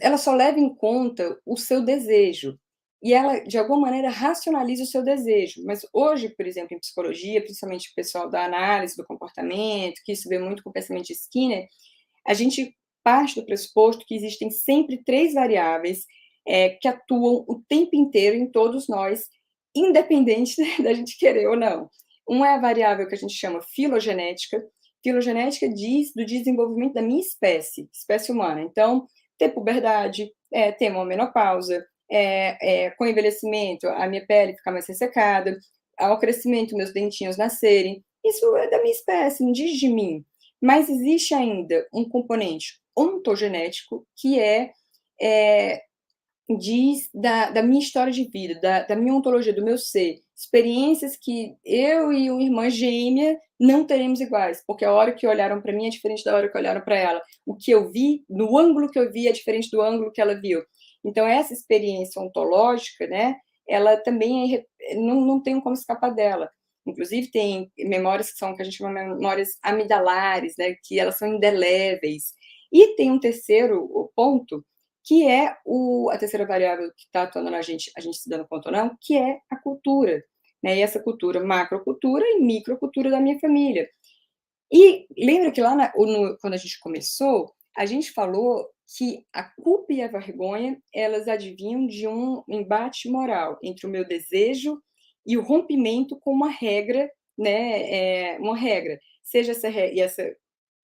D: ela só leva em conta o seu desejo. E ela, de alguma maneira, racionaliza o seu desejo. Mas hoje, por exemplo, em psicologia, principalmente o pessoal da análise do comportamento, que isso vê muito com o pensamento de Skinner, a gente parte do pressuposto que existem sempre 3 variáveis que atuam o tempo inteiro em todos nós, independente da gente querer ou não. Uma é a variável que a gente chama filogenética. Filogenética diz do desenvolvimento da minha espécie humana. Então, ter puberdade, ter uma menopausa, com envelhecimento, a minha pele ficar mais ressecada, ao crescimento, meus dentinhos nascerem. Isso é da minha espécie, não diz de mim. Mas existe ainda um componente ontogenético que diz da minha história de vida, da minha ontologia, do meu ser, experiências que eu e uma irmã gêmea não teremos iguais, porque a hora que olharam para mim é diferente da hora que olharam para ela. O que eu vi, no ângulo que eu vi, é diferente do ângulo que ela viu. Então, essa experiência ontológica, né, ela também não tem como escapar dela. Inclusive, tem memórias que são, que a gente chama memórias amidalares, né, que elas são indeléveis. E tem um terceiro ponto, que é a terceira variável que está atuando na gente, a gente se dando conta ou não, que é a cultura. Né? E essa cultura, macrocultura e microcultura da minha família. E lembra que lá quando a gente começou, a gente falou que a culpa e a vergonha, elas advinham de um embate moral entre o meu desejo e o rompimento com uma regra, né? Uma regra. Seja essa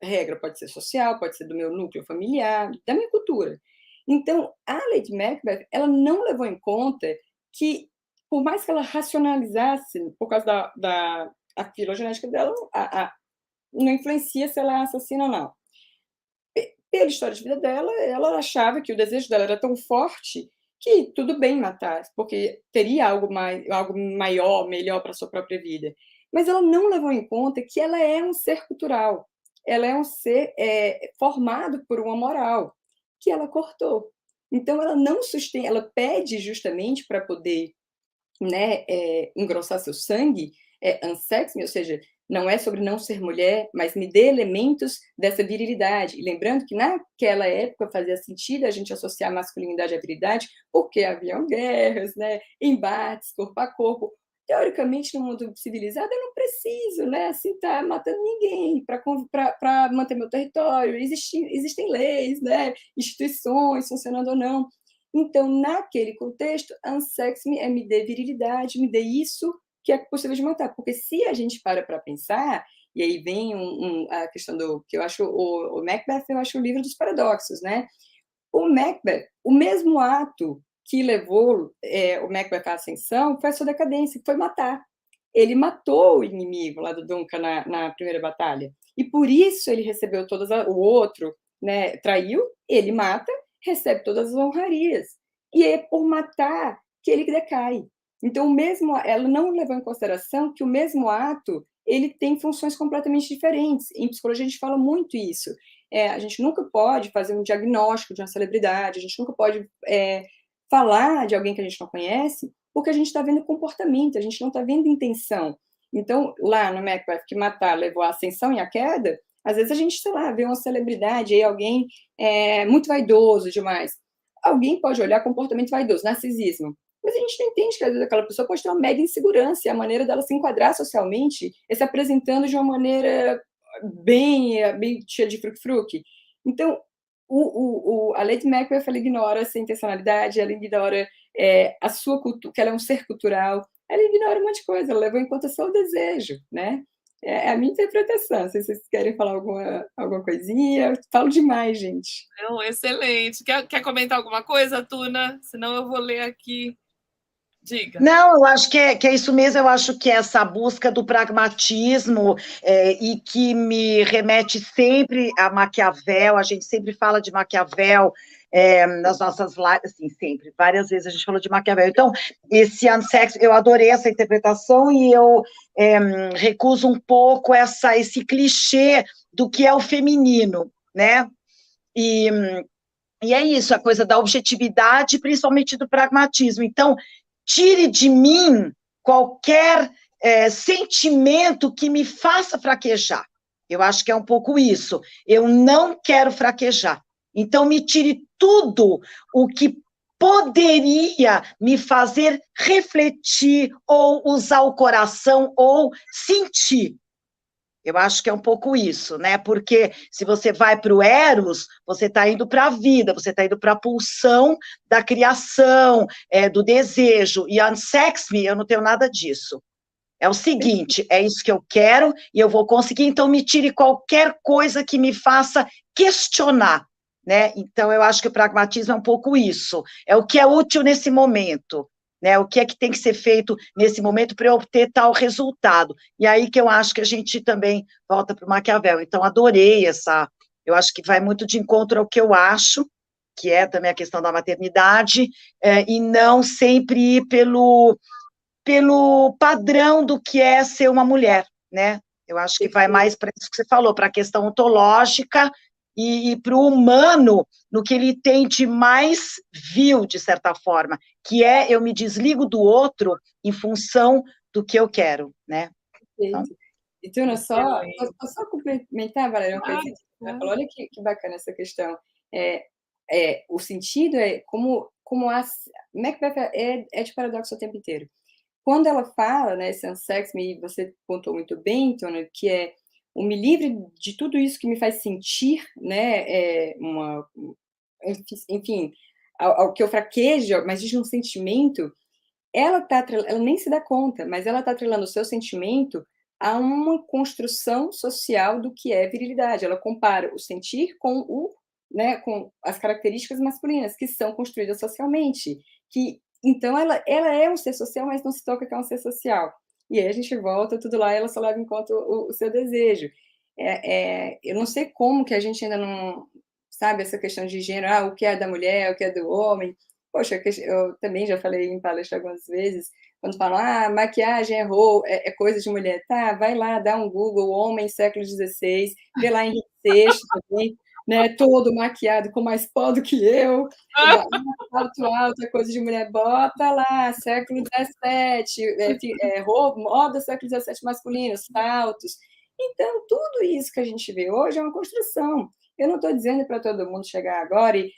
D: regra pode ser social, pode ser do meu núcleo familiar, da minha cultura. Então, a Lady Macbeth, ela não levou em conta que, por mais que ela racionalizasse, por causa da filogenética dela, não influencia se ela é assassina ou não. Pela história de vida dela, ela achava que o desejo dela era tão forte que tudo bem matar, porque teria algo maior, melhor para a sua própria vida. Mas ela não levou em conta que ela é um ser cultural, ela é um ser formado por uma moral, que ela cortou. Então, ela não sustenta, ela pede justamente para poder, né, engrossar seu sangue, unsexme, ou seja, não é sobre não ser mulher, mas me dê elementos dessa virilidade. E lembrando que naquela época fazia sentido a gente associar masculinidade à virilidade, porque haviam guerras, né, embates, corpo a corpo. Teoricamente, no mundo civilizado, eu não preciso, né, assim, estar matando ninguém para manter meu território. Existem leis, né, instituições funcionando ou não. Então, naquele contexto, unsexme me dê virilidade, me dê isso que é possível de matar. Porque se a gente para pensar, e aí vem a questão que eu acho, o Macbeth, eu acho o livro dos paradoxos, né? O Macbeth, o mesmo ato que levou o Macbeth à ascensão foi a sua decadência, que foi matar. Ele matou o inimigo lá do Duncan na primeira batalha. E por isso ele recebeu o outro, né, traiu, ele mata, recebe todas as honrarias. E é por matar que ele decai. Então, ela não levou em consideração que o mesmo ato ele tem funções completamente diferentes. Em psicologia, a gente fala muito isso. A gente nunca pode fazer um diagnóstico de uma celebridade, a gente nunca pode falar de alguém que a gente não conhece, porque a gente está vendo comportamento, a gente não está vendo intenção. Então, lá no Macbeth, que matar levou a ascensão e a queda, às vezes a gente, sei lá, vê uma celebridade, aí alguém muito vaidoso demais. Alguém pode olhar comportamento vaidoso, narcisismo. Mas a gente não entende que, às vezes, aquela pessoa pode ter uma mega insegurança, e a maneira dela se enquadrar socialmente é se apresentando de uma maneira bem cheia de fruque-fruque. Então, a Lady Macbeth, ela ignora essa intencionalidade, ela ignora a sua cultura, que ela é um ser cultural, ela ignora um monte de coisa, ela levou em conta só o desejo, né? É a minha interpretação. Não sei se vocês querem falar alguma coisinha. Eu falo demais, gente.
A: Não, excelente. Quer comentar alguma coisa, Tuna? Senão eu vou ler aqui. Diga.
C: Não, eu acho que é isso mesmo, eu acho que é essa busca do pragmatismo e que me remete sempre a Maquiavel, a gente sempre fala de Maquiavel nas nossas lives, assim, sempre, várias vezes a gente falou de Maquiavel. Então, esse unsexy, eu adorei essa interpretação e eu recuso um pouco esse clichê do que é o feminino, né? E é isso, a coisa da objetividade, principalmente do pragmatismo. Então, tire de mim qualquer sentimento que me faça fraquejar. Eu acho que é um pouco isso. Eu não quero fraquejar. Então, me tire tudo o que poderia me fazer refletir, ou usar o coração, ou sentir. Eu acho que é um pouco isso, né? Porque se você vai para o Eros, você está indo para a vida, você está indo para a pulsão da criação, do desejo. E Unsex Me, eu não tenho nada disso. É o seguinte, é isso que eu quero e eu vou conseguir, então me tire qualquer coisa que me faça questionar, né? Então eu acho que o pragmatismo é um pouco isso. É o que é útil nesse momento. Né, o que é que tem que ser feito nesse momento para eu obter tal resultado. E aí que eu acho que a gente também volta para o Maquiavel. Então, adorei eu acho que vai muito de encontro ao que eu acho, que é também a questão da maternidade, e não sempre ir pelo padrão do que é ser uma mulher, né? Eu acho que vai mais para isso que você falou, para a questão ontológica e para o humano, no que ele tem de mais vil, de certa forma, que é eu me desligo do outro em função do que eu quero, né?
D: Então, e Tuna, só complementar, Valéria, uma coisa que você falou, olha que bacana essa questão. O sentido é como Macbeth é de paradoxo o tempo inteiro. Quando ela fala, né, esse Unsex Me, você contou muito bem, Tuna, que é me livre de tudo isso que me faz sentir, né, enfim, ao que eu fraquejo, mas diz um sentimento, ela nem se dá conta, mas ela está atrelando o seu sentimento a uma construção social do que é virilidade. Ela compara o sentir com com as características masculinas que são construídas socialmente. Então ela é um ser social, mas não se toca que é um ser social. E aí a gente volta tudo lá, ela só leva em conta o seu desejo. Eu não sei como que a gente ainda não sabe essa questão de gênero, o que é da mulher, o que é do homem. Poxa, eu também já falei em palestra algumas vezes, quando falam, maquiagem é coisa de mulher. Tá, vai lá, dá um Google, homem, século XVI, vê lá Henrique VI também, né, todo maquiado com mais pó do que eu, alto, é coisa de mulher, bota lá, século XVII, moda século XVII masculino, saltos. Então, tudo isso que a gente vê hoje é uma construção. Eu não estou dizendo para todo mundo chegar agora e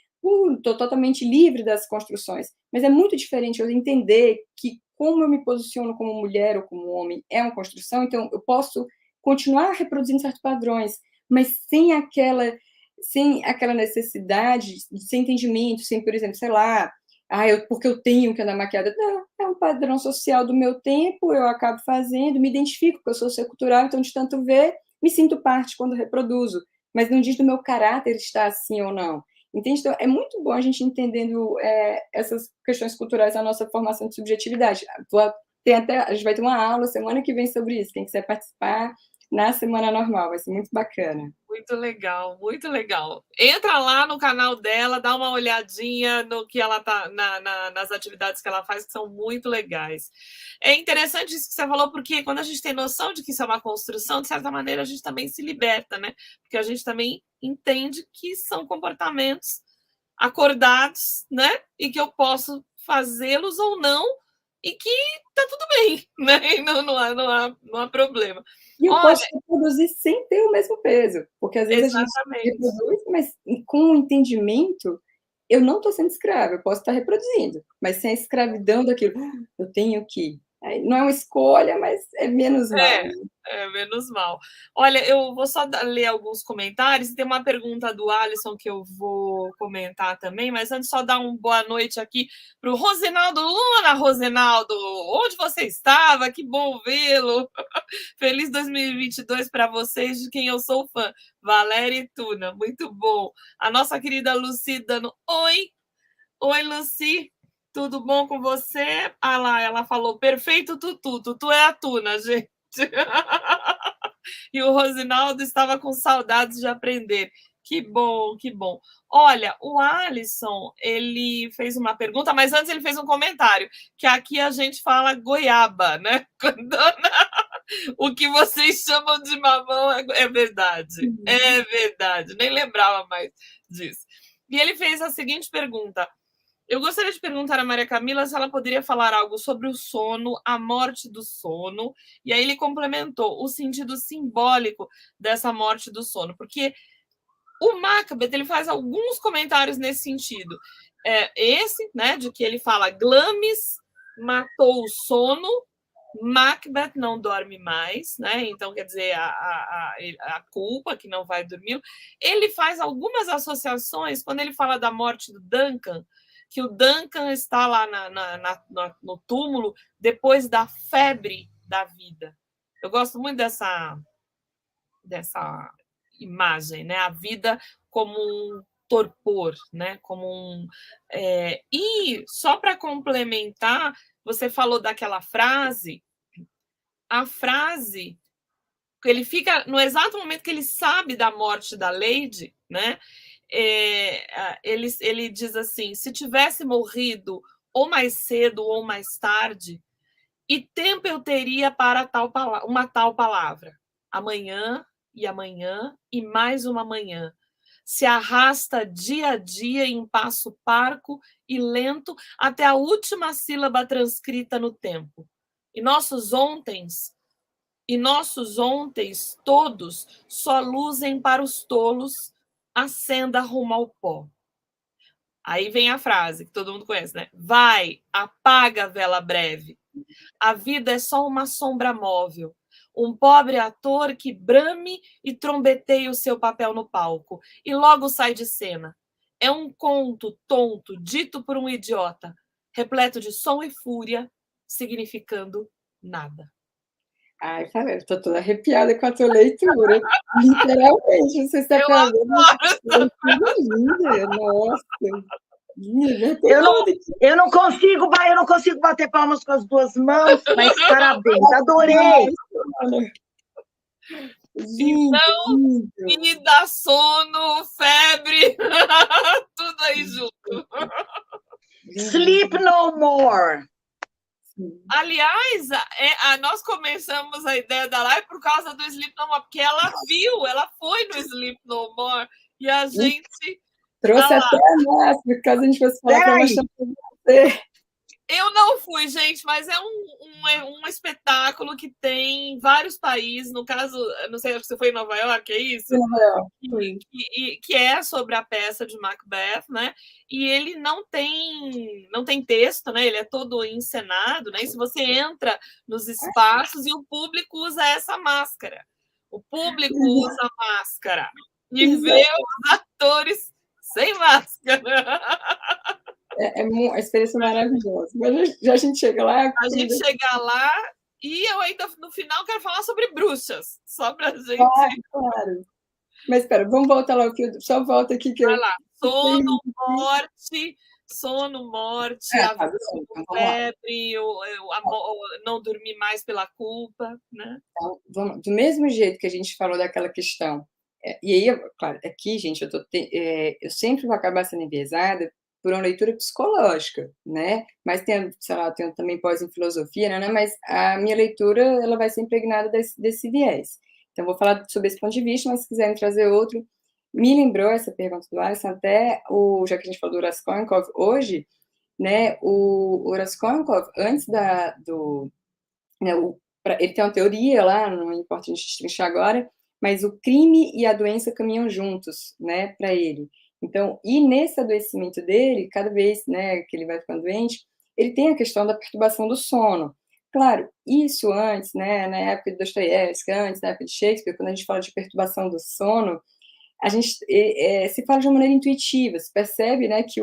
D: estou totalmente livre das construções, mas é muito diferente eu entender que como eu me posiciono como mulher ou como homem é uma construção, então eu posso continuar reproduzindo certos padrões, mas sem aquela necessidade, sem entendimento, sem, por exemplo, sei lá, porque eu tenho que andar maquiada. Não, é um padrão social do meu tempo, eu acabo fazendo, me identifico, porque eu sou ser cultural, então, de tanto ver, me sinto parte quando reproduzo, mas não diz do meu caráter estar assim ou não. Entende? Então, é muito bom a gente entendendo essas questões culturais na nossa formação de subjetividade. A gente vai ter uma aula semana que vem sobre isso. Quem quiser participar, na semana normal. Vai ser muito bacana.
A: Muito legal, muito legal. Entra lá no canal dela, dá uma olhadinha no que ela tá nas atividades que ela faz, que são muito legais. É interessante isso que você falou, porque quando a gente tem noção de que isso é uma construção, de certa maneira a gente também se liberta, né? Porque a gente também entende que são comportamentos acordados, né? E que eu posso fazê-los ou não, e que tá tudo bem, né? E não há problema.
D: E eu posso reproduzir sem ter o mesmo peso, porque às vezes a gente reproduz, mas com o entendimento, eu não estou sendo escrava, eu posso estar reproduzindo, mas sem a escravidão daquilo, eu tenho que. Não é uma escolha, mas é menos mal.
A: É menos mal. Olha, eu vou só ler alguns comentários. Tem uma pergunta do Alisson que eu vou comentar também, mas antes só dar uma boa noite aqui para o Rosenaldo Luna. Rosenaldo, onde você estava? Que bom vê-lo. Feliz 2022 para vocês, de quem eu sou fã. Valéria e Tuna, muito bom. A nossa querida Lucy dando oi. Oi, Lucy. Tudo bom com você? Ah lá, ela falou, perfeito, Tutu. Tutu é a Tuna, gente. E o Rosinaldo estava com saudades de aprender. Que bom, que bom. Olha, o Alisson, ele fez uma pergunta, mas antes ele fez um comentário, que aqui a gente fala goiaba, né? O que vocês chamam de mamão é verdade. É verdade. Nem lembrava mais disso. E ele fez a seguinte pergunta. Eu gostaria de perguntar a Maria Camila se ela poderia falar algo sobre o sono, a morte do sono, e aí ele complementou o sentido simbólico dessa morte do sono, porque o Macbeth ele faz alguns comentários nesse sentido. Esse, né, de que ele fala Glamis matou o sono, Macbeth não dorme mais, né? Então, quer dizer, a culpa que não vai dormir. Ele faz algumas associações quando ele fala da morte do Duncan, que o Duncan está lá no túmulo depois da febre da vida. Eu gosto muito dessa imagem, né? A vida como um torpor, né? Como e só para complementar, você falou daquela frase, a frase ele fica no exato momento que ele sabe da morte da Lady, né? Ele diz assim, se tivesse morrido ou mais cedo ou mais tarde, e tempo eu teria para uma tal palavra. Amanhã e mais uma manhã. Se arrasta dia a dia em passo parco e lento até a última sílaba transcrita no tempo. E nossos ontens todos só luzem para os tolos, acenda rumo ao pó. Aí vem a frase que todo mundo conhece, né? Vai, apaga a vela breve. A vida é só uma sombra móvel. Um pobre ator que brame e trombeteia o seu papel no palco e logo sai de cena. É um conto tonto, dito por um idiota, repleto de som e fúria, significando nada.
D: Ai, cara, eu tô toda arrepiada com a tua leitura. Literalmente, você está falando. Linda, nossa.
C: Eu não consigo bater palmas com as duas mãos, mas parabéns, adorei.
A: Então, vida, sono, febre, tudo aí junto.
C: Sleep no more.
A: Aliás, nós começamos a ideia da live por causa do Sleep No More, porque ela foi no Sleep No More, e a gente...
D: Trouxe até a nossa, por causa a gente fosse falar para você.
A: Eu não fui, gente, mas é um espetáculo que tem vários países. No caso, não sei, acho que você foi em Nova York, é isso?
D: Nova York.
A: Que é sobre a peça de Macbeth, né? E ele não tem texto, né? Ele é todo encenado, né? E se você entra nos espaços e o público usa essa máscara. O público usa máscara e vê os atores sem máscara.
D: É uma experiência maravilhosa. Mas já a gente chega lá...
A: A gente chega lá e eu ainda, no final, quero falar sobre bruxas. Só pra gente...
D: Claro. Mas espera, vamos voltar lá. Só volta aqui que
A: vai lá. Sono, morte, sono, morte, a
D: Tá bom, então vamos lá.
A: febre, não dormir mais pela culpa, né?
D: Então, do mesmo jeito que a gente falou daquela questão, e aí, claro, aqui, gente, eu sempre vou acabar sendo enviesada por uma leitura psicológica, né? Mas tem, sei lá, eu tenho também pós em filosofia, né? Mas a minha leitura, ela vai ser impregnada desse viés. Então, vou falar sobre esse ponto de vista, mas se quiserem trazer outro, me lembrou essa pergunta do Alisson, até já que a gente falou do Raskolnikov hoje, né? O Raskolnikov, antes né, ele tem uma teoria lá, não importa a gente destrinchar agora, mas o crime e a doença caminham juntos, né, para ele. Então, e nesse adoecimento dele, cada vez, né, que ele vai ficando doente, ele tem a questão da perturbação do sono. Claro, isso antes, né, na época de Dostoiévski, antes, na época de Shakespeare, quando a gente fala de perturbação do sono, a gente se fala de uma maneira intuitiva, se percebe, né, que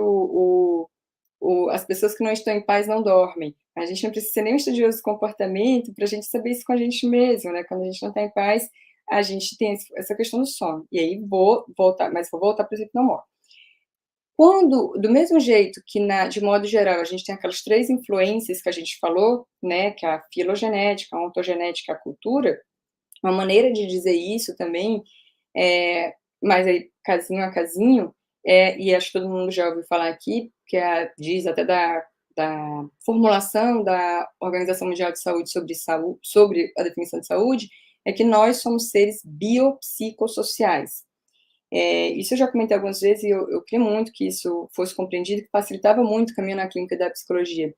D: as pessoas que não estão em paz não dormem. A gente não precisa ser nem um estudioso de comportamento para a gente saber isso com a gente mesmo, né? Quando a gente não está em paz, a gente tem essa questão do sono. E aí vou voltar para o exemplo do amor. Quando, do mesmo jeito que, de modo geral, a gente tem aquelas 3 influências que a gente falou, né? Que é a filogenética, a ontogenética, a cultura, uma maneira de dizer isso também, mas aí, casinho a casinho, e acho que todo mundo já ouviu falar aqui, que diz até da formulação da Organização Mundial de Saúde sobre a definição de saúde, é que nós somos seres biopsicossociais. Isso eu já comentei algumas vezes e eu queria muito que isso fosse compreendido, que facilitava muito o caminho na clínica da psicologia.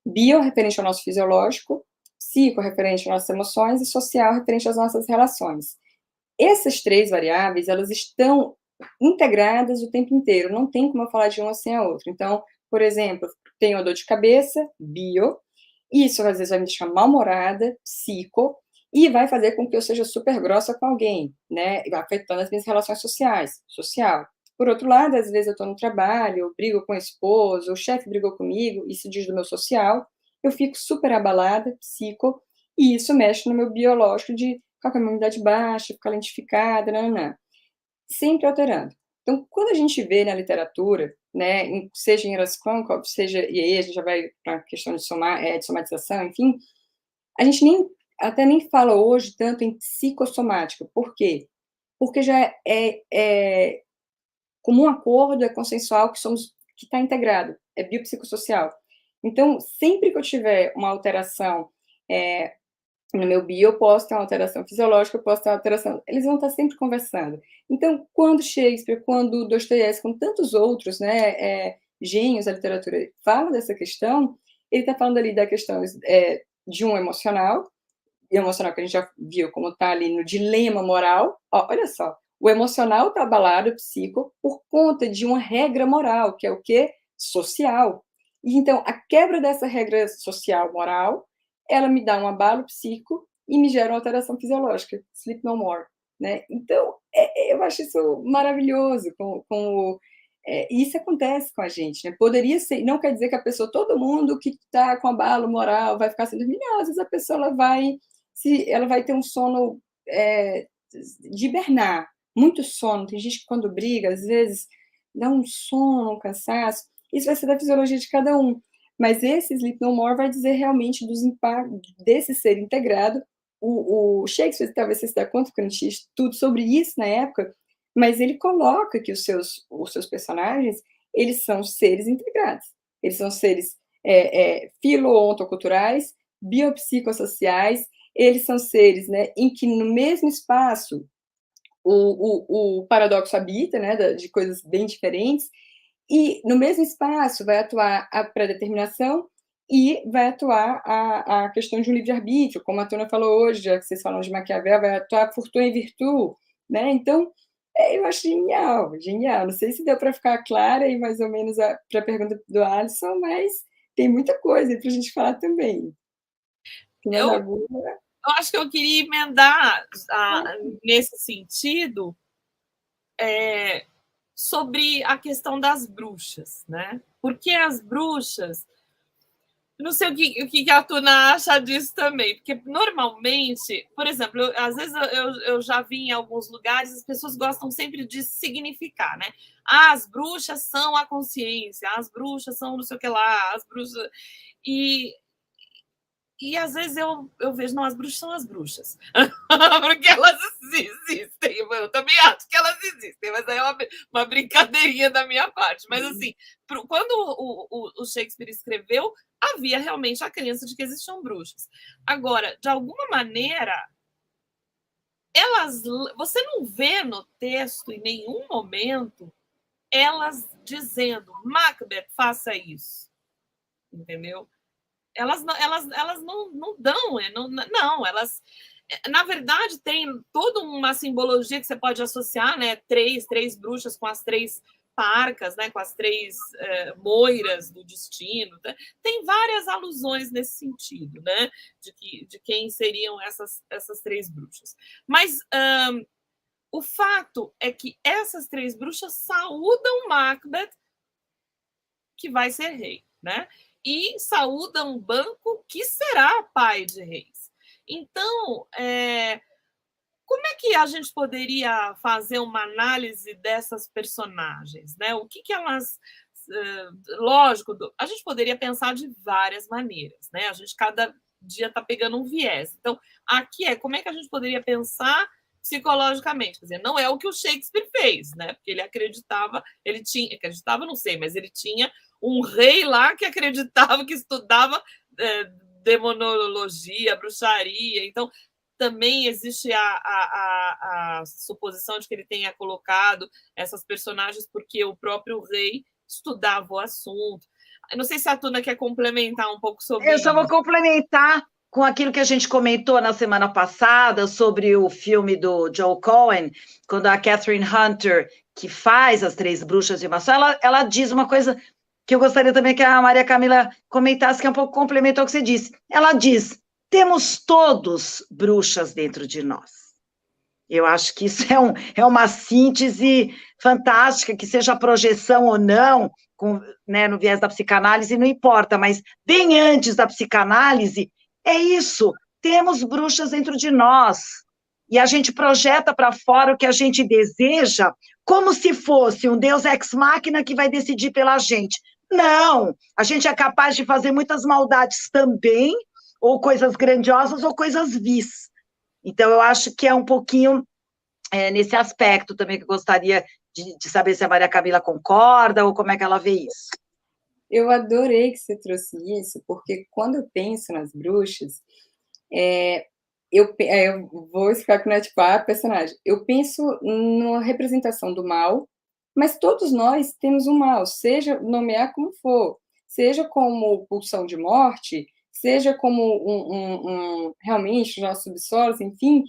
D: Bio, referente ao nosso fisiológico, psico, referente às nossas emoções, e social, referente às nossas relações. Essas 3 variáveis, elas estão integradas o tempo inteiro, não tem como eu falar de uma sem a outra. Então, por exemplo, tenho a dor de cabeça, bio, isso às vezes vai me deixar mal-humorada, psico, e vai fazer com que eu seja super grossa com alguém, né, afetando as minhas relações sociais, social. Por outro lado, às vezes eu estou no trabalho, eu brigo com o esposo, o chefe brigou comigo, isso diz do meu social, eu fico super abalada, psico, e isso mexe no meu biológico de ficar com a imunidade baixa, ficar lentificada, nananã. Sempre alterando. Então, quando a gente vê na literatura, né, seja em Raskolnikov, seja, e aí a gente já vai para a questão de somatização, enfim, a gente até nem fala hoje tanto em psicossomática. Por quê? Porque já é comum acordo, é consensual que está integrado, é biopsicossocial. Então, sempre que eu tiver uma alteração no meu bio, eu posso ter uma alteração fisiológica, eu posso ter uma alteração... Eles vão estar sempre conversando. Então, quando Shakespeare, quando Dostoiévski, com tantos outros, né, gênios da literatura, falam dessa questão, ele está falando ali da questão de um emocional que a gente já viu como está ali no dilema moral. Olha só, o emocional está abalado, o psico, por conta de uma regra moral, que é o quê? Social. E então, a quebra dessa regra social, moral, ela me dá um abalo psíquico e me gera uma alteração fisiológica, sleep no more, né? Então, eu acho isso maravilhoso, isso acontece com a gente, né? Poderia ser, não quer dizer que a pessoa, todo mundo que está com abalo moral vai ficar sem dormir, não, às vezes a pessoa ela vai ter um sono de hibernar, muito sono, tem gente que quando briga, às vezes dá um sono, um cansaço, isso vai ser da fisiologia de cada um. Mas esse Sleep No More vai dizer realmente dos impactos desse ser integrado. O Shakespeare talvez você se dê conta, porque a gente tinha tudo sobre isso na época, mas ele coloca que os seus personagens, eles são seres integrados. Eles são seres filo-ontoculturais, biopsicossociais, eles são seres, né, em que no mesmo espaço o paradoxo habita, né, de coisas bem diferentes, e no mesmo espaço vai atuar a predeterminação e vai atuar a questão de um livre-arbítrio, como a Tuna falou hoje, já que vocês falam de Maquiavel, vai atuar fortuna e virtude, né? Então, eu acho genial, genial. Não sei se deu para ficar clara e mais ou menos para a pergunta do Alisson, mas tem muita coisa para a gente falar também.
A: Eu acho que eu queria emendar nesse sentido sobre a questão das bruxas, né? Porque as bruxas, Não sei o que a Tuna acha disso também, porque normalmente, por exemplo, às vezes eu já vi em alguns lugares, as pessoas gostam sempre de significar, né? Ah, as bruxas são a consciência, as bruxas são não sei o que lá, as bruxas. E às vezes eu vejo, não, as bruxas são as bruxas, porque elas existem. Eu também acho que elas existem, mas aí é uma brincadeirinha da minha parte. Mas assim, quando o Shakespeare escreveu, havia realmente a crença de que existiam bruxas. Agora, de alguma maneira, você não vê no texto em nenhum momento elas dizendo, Macbeth, faça isso, entendeu? Elas não dão, não, elas, na verdade, tem toda uma simbologia que você pode associar, né? Três bruxas com as 3 parcas, né? Com as 3 moiras do destino. Né? Tem várias alusões nesse sentido, né? De quem seriam essas 3 bruxas. Mas o fato é que essas 3 bruxas saúdam Macbeth, que vai ser rei, né? E saúda um banco que será pai de reis. Então, como é que a gente poderia fazer uma análise dessas personagens? Né? O que elas... lógico, a gente poderia pensar de várias maneiras. Né? A gente, cada dia, está pegando um viés. Então, aqui como é que a gente poderia pensar psicologicamente? Quer dizer, não é o que o Shakespeare fez, né? Porque ele acreditava, não sei, mas ele tinha um rei lá que acreditava, que estudava demonologia, bruxaria. Então, também existe a suposição de que ele tenha colocado essas personagens porque o próprio rei estudava o assunto. Eu não sei se a Tuna quer complementar um pouco sobre isso.
C: Eu só vou complementar com aquilo que a gente comentou na semana passada sobre o filme do Joe Cohen, quando a Catherine Hunter, que faz as 3 bruxas de uma só, ela diz uma coisa que eu gostaria também que a Maria Camila comentasse, que é um pouco complemento ao que você disse. Ela diz, temos todos bruxas dentro de nós. Eu acho que isso é uma síntese fantástica, que seja projeção ou não, né, no viés da psicanálise, não importa, mas bem antes da psicanálise, é isso, temos bruxas dentro de nós, e a gente projeta para fora o que a gente deseja, como se fosse um Deus ex machina que vai decidir pela gente. Não, a gente é capaz de fazer muitas maldades também, ou coisas grandiosas, ou coisas vis. Então, eu acho que é um pouquinho nesse aspecto também que eu gostaria de saber se a Maria Camila concorda, ou como é que ela vê isso.
D: Eu adorei que você trouxe isso, porque quando eu penso nas bruxas, eu vou explicar que não é tipo a personagem. Eu penso numa representação do mal, mas todos nós temos um mal, seja nomear como for, seja como pulsão de morte, seja como realmente os nossos subsolos, enfim.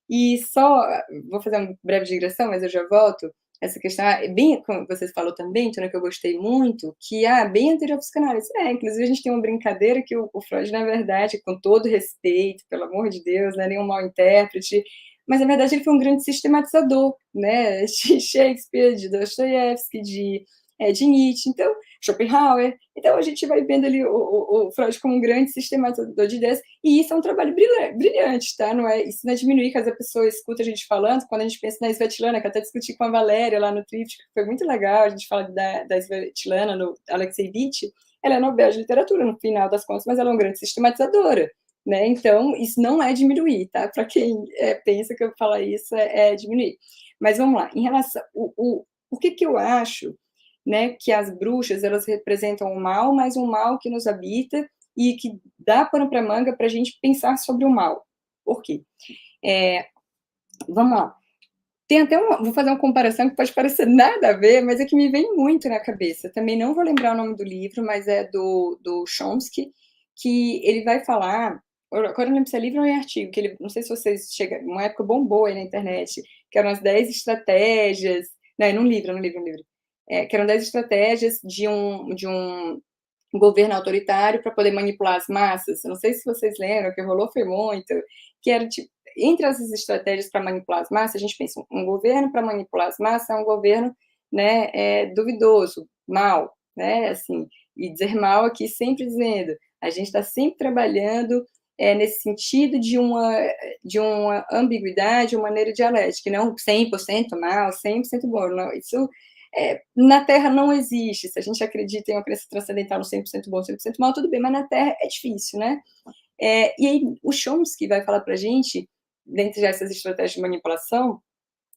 D: E só, vou fazer uma breve digressão, mas eu já volto. Essa questão, bem como vocês falou também, Tuna, que eu gostei muito, que bem anterior à psicanálise. Inclusive a gente tem uma brincadeira que o Freud, na verdade, com todo respeito, pelo amor de Deus, não é nenhum mau intérprete, mas na verdade ele foi um grande sistematizador, né, de Shakespeare, de Dostoiévski, de Nietzsche, então, Schopenhauer. Então a gente vai vendo ali o Freud como um grande sistematizador de ideias, e isso é um trabalho brilhante, tá? Isso não é diminuir que a pessoa escuta a gente falando. Quando a gente pensa na Svetlana, que eu até discuti com a Valéria lá no Tríptico, que foi muito legal, a gente fala da Svetlana, no Alexeyevich, ela é Nobel de Literatura, no final das contas, mas ela é uma grande sistematizadora, né? Então, isso não é diminuir, tá? Para quem pensa que eu falar isso é diminuir. Mas vamos lá, em relação... O que eu acho, né, que as bruxas, elas representam o mal, mas um mal que nos habita e que dá pano para manga para a gente pensar sobre o mal. Por quê? Vamos lá. Tem até vou fazer uma comparação que pode parecer nada a ver, mas é que me vem muito na cabeça. Também não vou lembrar o nome do livro, mas é do Chomsky, que ele vai falar, agora não lembro se é livro ou é artigo, que ele, não sei se vocês chegam, uma época bombou aí na internet, que eram as 10 estratégias, não, num livro, que eram 10 estratégias de um governo autoritário para poder manipular as massas. Eu não sei se vocês lembram, o que rolou foi muito, que era tipo, entre essas estratégias para manipular as massas, a gente pensa, um governo para manipular as massas é um governo, né, duvidoso, mal, né, assim, e dizer mal aqui sempre dizendo, A gente está sempre trabalhando nesse sentido de uma ambiguidade, uma maneira dialética, não 100% mal, 100% bom. Não, isso na Terra não existe. Se a gente acredita em uma crença transcendental no 100% bom, 100% mal, tudo bem, mas na Terra é difícil, né? E aí o Chomsky vai falar para a gente, dentre essas estratégias de manipulação,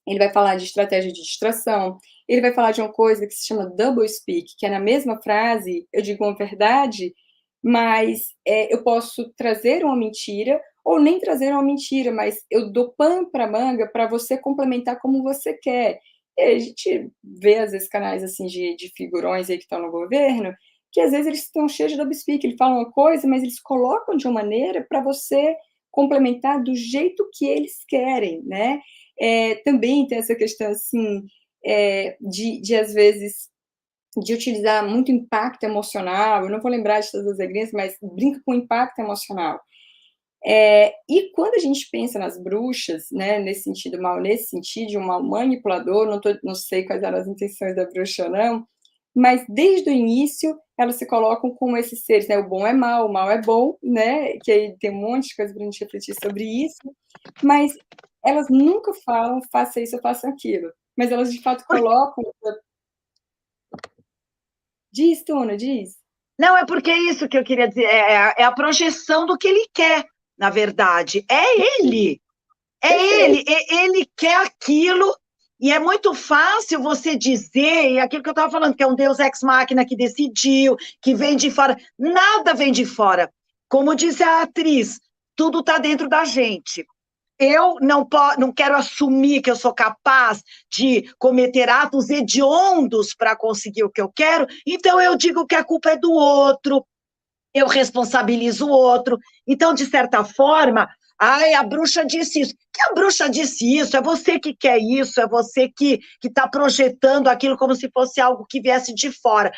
D: ele vai falar de estratégia de distração, ele vai falar de uma coisa que se chama double speak, que é na mesma frase, eu digo uma verdade, mas eu posso trazer uma mentira, ou nem trazer uma mentira, mas eu dou pano para manga para você complementar como você quer. E a gente vê, às vezes, canais assim de figurões aí que estão no governo, que às vezes eles estão cheios de double speak, eles falam uma coisa, mas eles colocam de uma maneira para você complementar do jeito que eles querem, né? Também tem essa questão, assim, de às vezes, de utilizar muito impacto emocional, eu não vou lembrar de todas as regrinhas, mas brinca com impacto emocional. E quando a gente pensa nas bruxas, né, nesse sentido mal, nesse sentido de um mal manipulador, não sei quais eram as intenções da bruxa ou não, mas desde o início elas se colocam como esses seres, né, o bom é mal, o mal é bom, né, que aí tem um monte de coisa para a gente refletir sobre isso, mas elas nunca falam, faça isso ou faça aquilo, mas elas de fato colocam... Diz, Tuna, diz.
C: Não, é porque é isso que eu queria dizer, é a projeção do que ele quer, na verdade. É ele, ele quer aquilo, e é muito fácil você dizer, e aquilo que eu estava falando, que é um Deus ex machina que decidiu, que vem de fora, nada vem de fora. Como disse a atriz, tudo está dentro da gente. Eu não quero assumir que eu sou capaz de cometer atos hediondos para conseguir o que eu quero, então eu digo que a culpa é do outro, eu responsabilizo o outro. Então, de certa forma, a bruxa disse isso. Que a bruxa disse isso? É você que quer isso, é você que está projetando aquilo como se fosse algo que viesse de fora.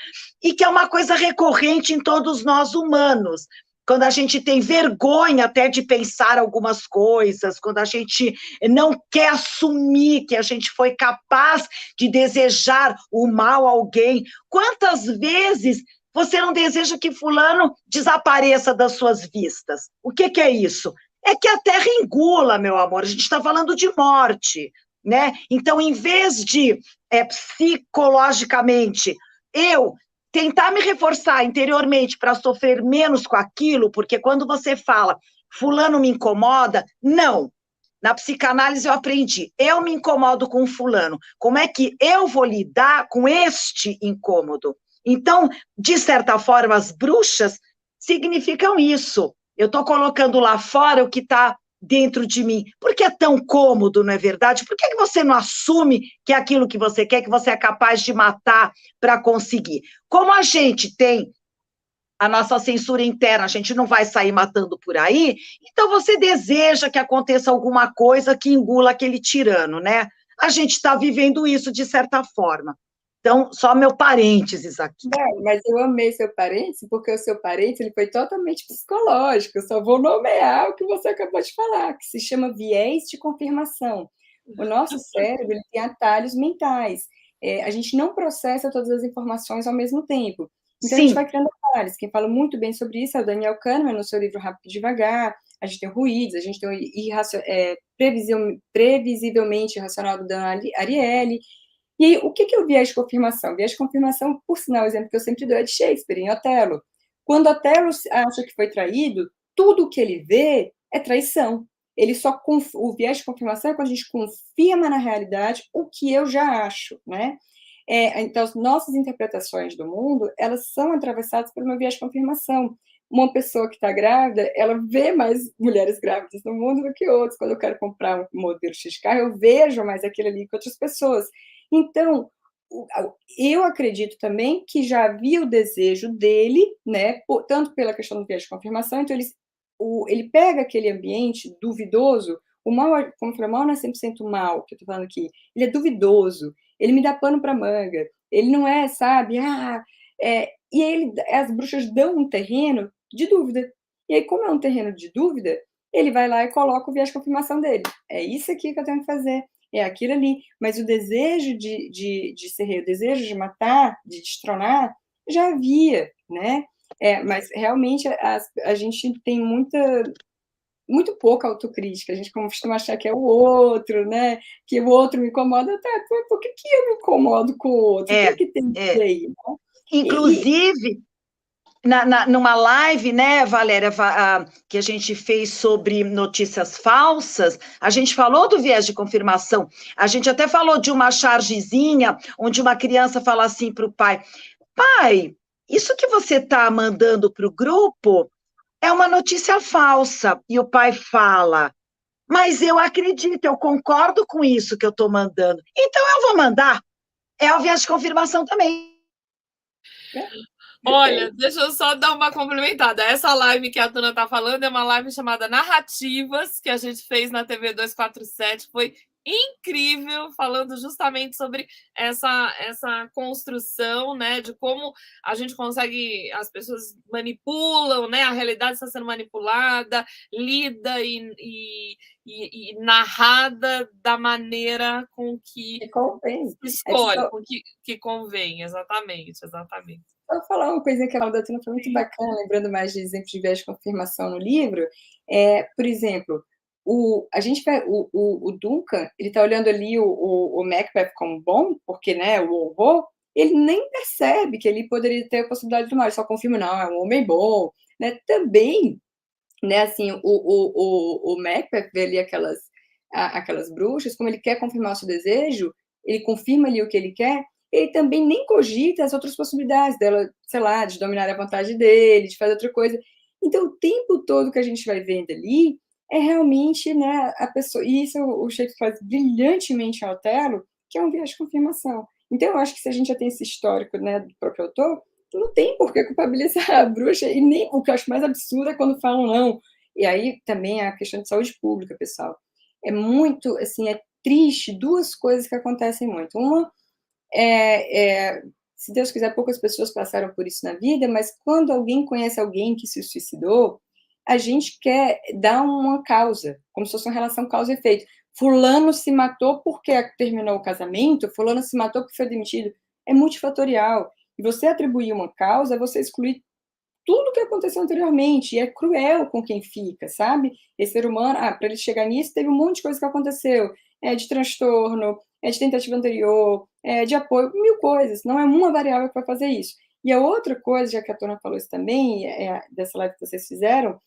C: E que é uma coisa recorrente em todos nós humanos. Quando a gente tem vergonha até de pensar algumas coisas, quando a gente não quer assumir que a gente foi capaz de desejar o mal a alguém. Quantas vezes você não deseja que fulano desapareça das suas vistas? O que é isso? É que a terra engula, meu amor, a gente está falando de morte, né? Então, em vez de psicologicamente eu tentar me reforçar interiormente para sofrer menos com aquilo, porque quando você fala, fulano me incomoda, não. Na psicanálise eu aprendi, eu me incomodo com fulano. Como é que eu vou lidar com este incômodo? Então, de certa forma, as bruxas significam isso. Eu estou colocando lá fora o que está dentro de mim. Por que é tão cômodo, não é verdade? Por que você não assume que é aquilo que você quer, que você é capaz de matar para conseguir? Como a gente tem a nossa censura interna, a gente não vai sair matando por aí, então você deseja que aconteça alguma coisa que engula aquele tirano, né? A gente está vivendo isso de certa forma. Então, só meu parênteses aqui.
D: Não, mas eu amei seu parênteses, porque o seu parênteses ele foi totalmente psicológico. Eu só vou nomear o que você acabou de falar, que se chama viés de confirmação. O nosso cérebro ele tem atalhos mentais. A gente não processa todas as informações ao mesmo tempo. Então, a gente vai criando atalhos. Quem fala muito bem sobre isso é o Daniel Kahneman, no seu livro Rápido e Devagar. A gente tem ruídos, a gente tem o previsivelmente irracional do Dan Ariely. E aí, o que é o viés de confirmação? O viés de confirmação, por sinal, o exemplo que eu sempre dou é de Shakespeare, em Otelo. Quando Otelo acha que foi traído, tudo o que ele vê é traição. O viés de confirmação é quando a gente confirma na realidade o que eu já acho, né? Então, as nossas interpretações do mundo, elas são atravessadas por uma viés de confirmação. Uma pessoa que está grávida, ela vê mais mulheres grávidas no mundo do que outras. Quando eu quero comprar um modelo X de carro, eu vejo mais aquilo ali que outras pessoas. Então, eu acredito também que já havia o desejo dele, né, tanto pela questão do viés de confirmação, então ele pega aquele ambiente duvidoso, o mal, como eu falei, o mal não é 100% mal, que eu estou falando aqui, ele é duvidoso, ele me dá pano para manga, ele não é, sabe, e as bruxas dão um terreno de dúvida, e aí como é um terreno de dúvida, ele vai lá e coloca o viés de confirmação dele, é isso aqui que eu tenho que fazer, é aquilo ali, mas o desejo de ser rei, o desejo de matar, de destronar, já havia, né? Mas realmente a gente tem muito pouca autocrítica. A gente costuma achar que é o outro, né? Que o outro me incomoda. Tá, por que eu me incomodo com o outro? O que tem aí? Né?
C: Inclusive, numa live, né, Valéria, que a gente fez sobre notícias falsas, a gente falou do viés de confirmação. A gente até falou de uma chargezinha, onde uma criança fala assim para o pai: pai, isso que você está mandando para o grupo é uma notícia falsa. E o pai fala: mas eu acredito, eu concordo com isso que eu estou mandando. Então eu vou mandar. É o viés de confirmação também.
A: Olha, deixa eu só dar uma complementada. Essa live que a Tuna está falando é uma live chamada Narrativas, que a gente fez na TV 247. Foi incrível, falando justamente sobre essa construção, né, de como a gente consegue, as pessoas manipulam, né, a realidade está sendo manipulada, lida e narrada da maneira com que
D: convém.
A: se escolhe, com que convém, exatamente.
D: Vou falar uma coisa que a Laura foi muito bacana, lembrando mais de exemplos de viés de confirmação no livro. Por exemplo, o Duncan, ele está olhando ali o Macbeth como bom, porque, né, o horror, ele nem percebe que ele poderia ter a possibilidade do mal, ele só confirma, não, é um homem bom, né? Também, né, assim, o Macbeth vê ali aquelas bruxas, como ele quer confirmar o seu desejo, ele confirma ali o que ele quer, ele também nem cogita as outras possibilidades dela, sei lá, de dominar a vontade dele, de fazer outra coisa. Então, o tempo todo que a gente vai vendo ali é realmente, né, a pessoa... E isso o Shakespeare faz brilhantemente em Otelo, que é um viés de confirmação. Então, eu acho que se a gente já tem esse histórico, né, do próprio autor, não tem por que culpabilizar a bruxa, e nem o que eu acho mais absurdo é quando falam não. E aí também a questão de saúde pública, pessoal. É muito, assim, é triste duas coisas que acontecem muito. Uma se Deus quiser, poucas pessoas passaram por isso na vida, mas quando alguém conhece alguém que se suicidou, a gente quer dar uma causa, como se fosse uma relação causa e efeito. Fulano se matou porque terminou o casamento, fulano se matou porque foi demitido. É multifatorial. E você atribuir uma causa, você excluir tudo que aconteceu anteriormente, e é cruel com quem fica, sabe? Esse ser humano, para ele chegar nisso, teve um monte de coisa que aconteceu, de transtorno, de tentativa anterior, de apoio, mil coisas, não é uma variável que vai fazer isso. E a outra coisa, já que a Tona falou isso também, dessa live que vocês fizeram,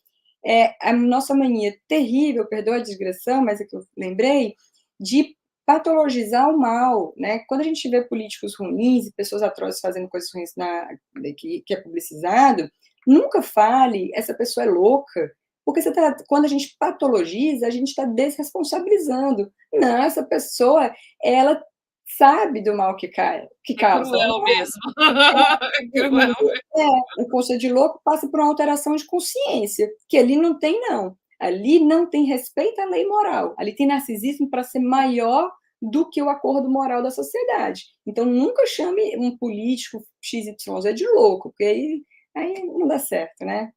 D: é a nossa mania terrível, perdoa a digressão, mas é que eu lembrei, de patologizar o mal, né? Quando a gente vê políticos ruins e pessoas atrozes fazendo coisas ruins que é publicizado, nunca fale, essa pessoa é louca, porque quando a gente patologiza, a gente está desresponsabilizando. Não, essa pessoa, ela sabe do mal que causa.
A: Cruel mesmo. Cruel.
D: O conceito de louco passa por uma alteração de consciência, que ali não tem, não. Ali não tem respeito à lei moral. Ali tem narcisismo para ser maior do que o acordo moral da sociedade. Então, nunca chame um político XYZ de louco, porque aí não dá certo, né?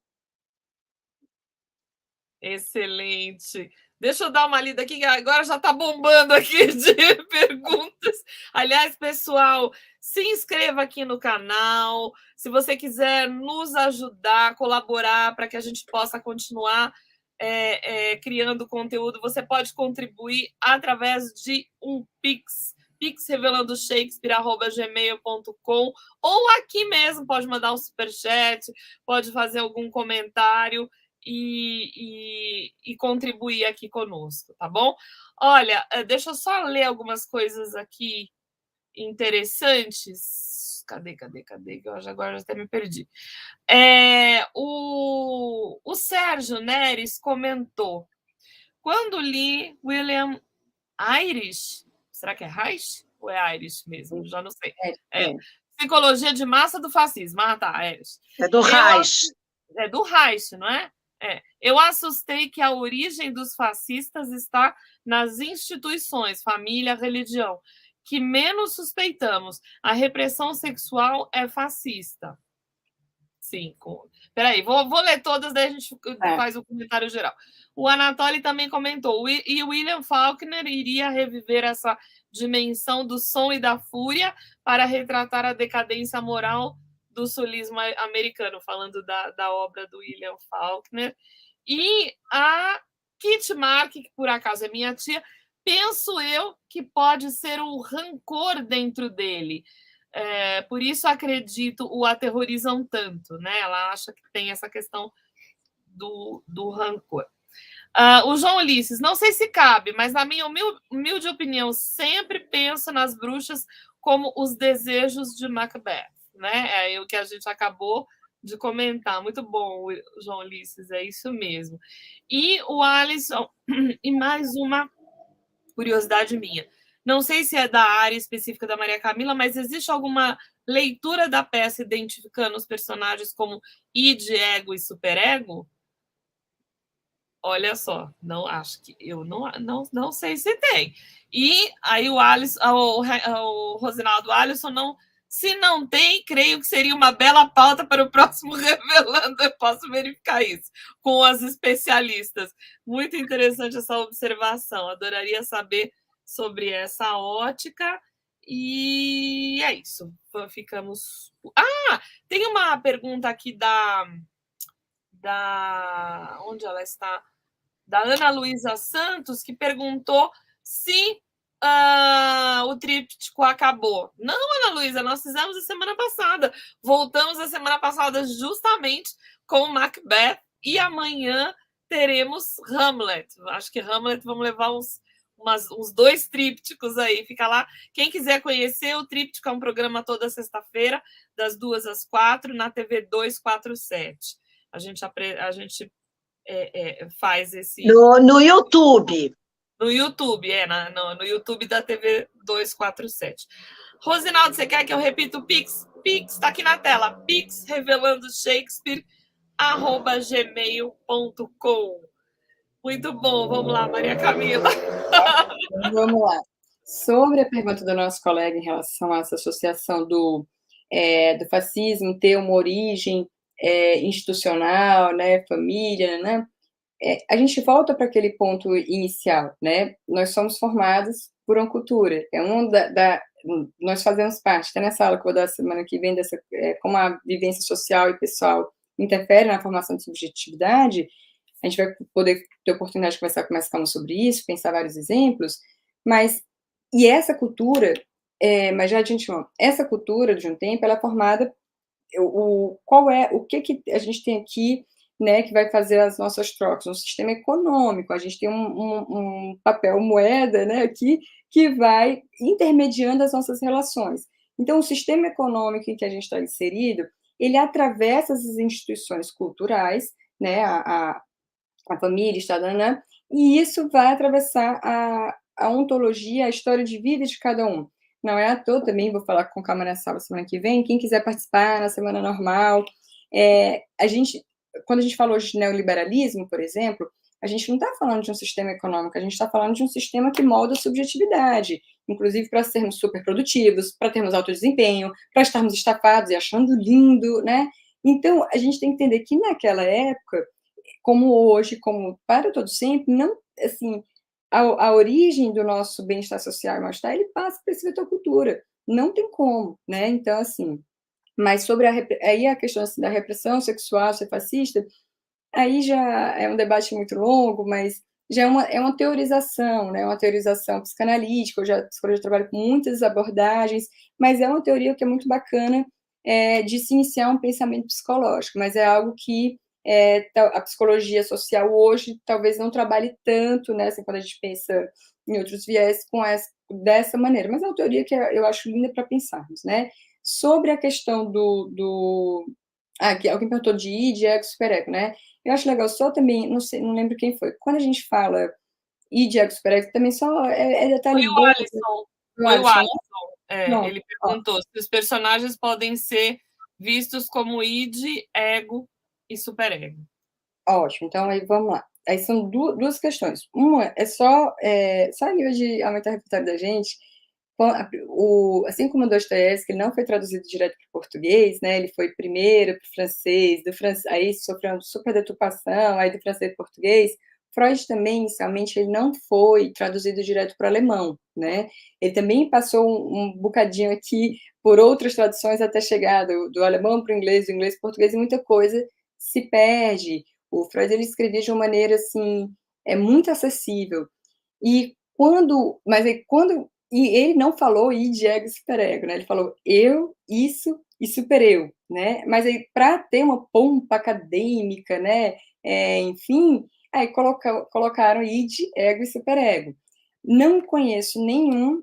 A: Excelente. Deixa eu dar uma lida aqui, que agora já está bombando aqui de perguntas. Aliás, pessoal, se inscreva aqui no canal. Se você quiser nos ajudar, colaborar para que a gente possa continuar criando conteúdo, você pode contribuir através de um Pix, pixrevelandoshakespeare@gmail.com, ou aqui mesmo, pode mandar um superchat, pode fazer algum comentário e contribuir aqui conosco, tá bom? Olha, deixa eu só ler algumas coisas aqui interessantes. Cadê? Que eu agora já até me perdi. O Sérgio Neres comentou: quando li William Irish, será que é Reich? Ou é Irish mesmo? Já não sei. Psicologia de Massa do Fascismo. Ah, tá, Irish.
C: É do Reich.
A: É do Reich, não é? Eu assustei que a origem dos fascistas está nas instituições, família, religião, que menos suspeitamos. A repressão sexual é fascista. Sim. Peraí, vou ler todas, daí a gente faz o comentário geral. O Anatoly também comentou, e William Faulkner iria reviver essa dimensão do som e da fúria para retratar a decadência moral do sulismo americano, falando da obra do William Faulkner. E a Kitty Mark, que por acaso é minha tia, penso eu que pode ser o rancor dentro dele. Por isso, acredito, o aterrorizam tanto, né? Ela acha que tem essa questão do rancor. O João Ulisses, não sei se cabe, mas na minha humilde opinião, sempre penso nas bruxas como os desejos de Macbeth, né? É o que a gente acabou de comentar. Muito bom, João Ulisses, é isso mesmo. E o Alisson, e mais uma curiosidade minha. Não sei se é da área específica da Maria Camila, mas existe alguma leitura da peça identificando os personagens como id, ego e superego? Olha só, não acho que eu não sei se tem. E aí o Rosinaldo Alisson se não tem, creio que seria uma bela pauta para o próximo Revelando. Eu posso verificar isso com as especialistas. Muito interessante essa observação. Adoraria saber sobre essa ótica. E é isso. Ficamos. Tem uma pergunta aqui onde ela está? Da Ana Luísa Santos, que perguntou se o tríptico acabou. Não, Ana Luísa, nós fizemos a semana passada. Voltamos a semana passada justamente com Macbeth e amanhã teremos Hamlet. Acho que Hamlet vamos levar uns 2 trípticos aí. Fica lá. Quem quiser conhecer, o Tríptico é um programa toda sexta-feira, das 2 às 4, na TV 247. A gente faz esse...
C: No YouTube.
A: No YouTube, no YouTube da TV 247. Rosinaldo, você quer que eu repita o Pix? Pix está aqui na tela. Pix revelando Shakespeare @gmail.com. Muito bom, vamos lá, Maria Camila.
D: Vamos lá. Sobre a pergunta do nosso colega em relação a essa associação do fascismo ter uma origem institucional, né, família, né? A gente volta para aquele ponto inicial, né? Nós somos formados por uma cultura. Nós fazemos parte, até nessa aula que eu vou dar semana que vem, como a vivência social e pessoal interfere na formação de subjetividade. A gente vai poder ter a oportunidade de conversar com mais calma sobre isso, pensar vários exemplos, e essa cultura, mas já adiantando, essa cultura de um tempo, ela é formada, o que a gente tem aqui, né, que vai fazer as nossas trocas, um sistema econômico, a gente tem um papel moeda, né, aqui, que vai intermediando as nossas relações. Então, o sistema econômico em que a gente está inserido, ele atravessa as instituições culturais, né, a família, Estado, né, e isso vai atravessar a ontologia, a história de vida de cada um. Não é à toa também, vou falar com calma nessa aula semana que vem, quem quiser participar na semana normal. Quando a gente falou de neoliberalismo, por exemplo, a gente não está falando de um sistema econômico, a gente está falando de um sistema que molda a subjetividade, inclusive para sermos superprodutivos, para termos alto desempenho, para estarmos estafados e achando lindo, né? Então, a gente tem que entender que naquela época, como hoje, como para todo sempre, não, assim, a origem do nosso bem-estar social e mal-estar, ele passa por esse vetor cultura, não tem como, né? Então, assim, mas sobre aí a questão assim, da repressão sexual, ser fascista, aí já é um debate muito longo, mas já é uma teorização, né? Uma teorização psicanalítica, eu já trabalho com muitas abordagens, mas é uma teoria que é muito bacana de se iniciar um pensamento psicológico, mas é algo que a psicologia social hoje talvez não trabalhe tanto, né, assim, quando a gente pensa em outros viés dessa maneira, mas é uma teoria que eu acho linda para pensarmos, né? Sobre a questão que alguém perguntou de id, ego, superego, né? Eu acho legal só também, não lembro quem foi, quando a gente fala id, ego, superego, também só detalhe
A: Foi o
D: bom.
A: Alisson. Foi o Alisson. Ele perguntou se os personagens podem ser vistos como id, ego e superego.
D: Ótimo, então aí vamos lá. Aí são duas questões. Uma é só a nível de aumentar o repertório da gente, assim como o Dostoiévski, ele não foi traduzido direto para o português, né? Ele foi primeiro para o francês, aí sofreu uma super deturpação, aí do francês para o português, Freud também, inicialmente, ele não foi traduzido direto para o alemão, né? Ele também passou um bocadinho aqui por outras traduções até chegar do alemão para o inglês, do inglês para o português, e muita coisa se perde. O Freud, ele escrevia de uma maneira, assim, muito acessível. E ele não falou id, ego e superego, né? Ele falou eu, isso e supereu, né? Mas aí, para ter uma pompa acadêmica, né? Enfim, aí colocaram id, ego e superego. Não conheço nenhum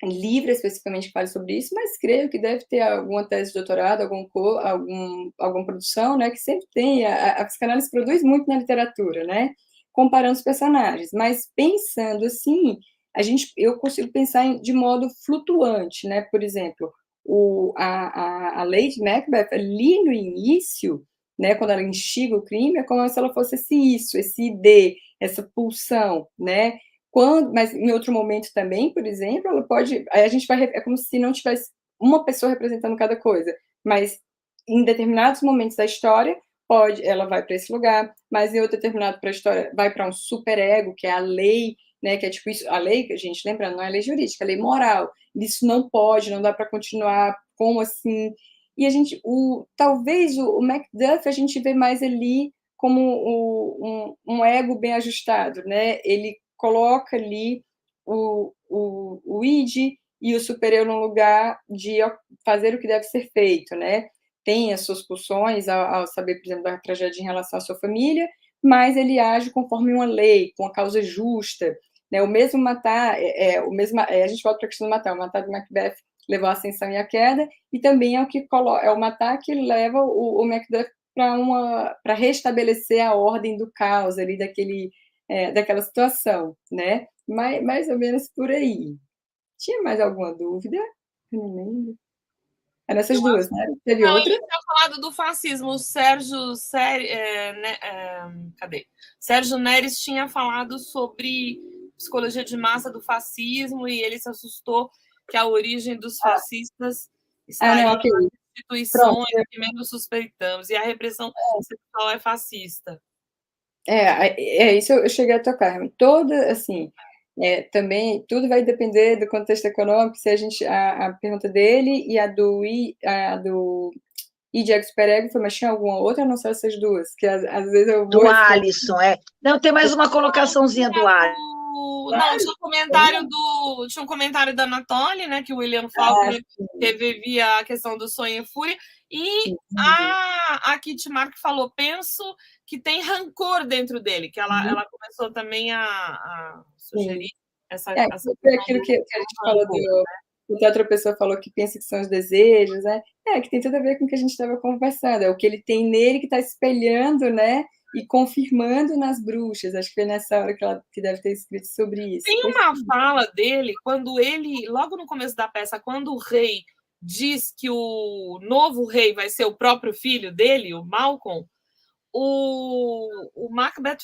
D: livro especificamente que fale sobre isso, mas creio que deve ter alguma tese de doutorado, alguma produção, né? Que sempre tem. A psicanálise produz muito na literatura, né? Comparando os personagens, mas pensando assim, eu consigo pensar de modo flutuante, né? Por exemplo, a Lady Macbeth, ali no início, né, quando ela instiga o crime, é como se ela fosse esse ID, essa pulsão, né? Mas em outro momento também, por exemplo, ela pode. Aí a gente vai. É como se não tivesse uma pessoa representando cada coisa, mas em determinados momentos da história, ela vai para esse lugar, mas em outro determinado para a história, vai para um superego, que é a lei, né? Que é tipo isso, a lei, gente, lembrando, não é lei jurídica, é lei moral. Isso não pode, não dá para continuar, como assim? E talvez o Macduff a gente vê mais ali como um ego bem ajustado, né? Ele coloca ali o id e o supereu no lugar de fazer o que deve ser feito, né? Tem as suas pulsões ao saber, por exemplo, da tragédia em relação à sua família, mas ele age conforme uma lei, com a causa justa, né? O mesmo matar, a gente volta para a questão do matar. O matar do Macbeth levou a ascensão e a queda, e também é o matar que leva o Macbeth para restabelecer a ordem do caos ali daquela situação, né? Mais ou menos por aí. Tinha mais alguma dúvida? Eu não lembro. Eram essas duas, né? Teve outra?
A: Eu tinha falado do fascismo. O Sérgio Neres tinha falado sobre psicologia de massa do fascismo e ele se assustou que a origem dos fascistas estaria
D: não, okay.
A: nas instituições que menos suspeitamos, e a repressão sexual é fascista.
D: Isso eu cheguei a tocar. Toda, assim, também, tudo vai depender do contexto econômico, se a pergunta dele e a do Diego Superego foi, mas tinha alguma outra, não são essas duas, que às vezes eu vou...
C: Do Alisson, Não, tem mais uma colocaçãozinha do Alisson.
A: Não, tinha um comentário da Anatoly, né, que o William Faulkner revivia a questão do sonho e fúria, e a Kitty Mark falou, penso que tem rancor dentro dele, que ela começou também a sugerir essa
D: foi aquilo que a gente falou que outra pessoa falou que pensa que são os desejos, né? Que tem tudo a ver com o que a gente estava conversando, é o que ele tem nele que está espelhando, né? E confirmando nas bruxas. Acho que foi nessa hora que deve ter escrito sobre isso.
A: Tem uma fala dele, quando ele, logo no começo da peça, quando o rei diz que o novo rei vai ser o próprio filho dele, o Malcolm, o Macbeth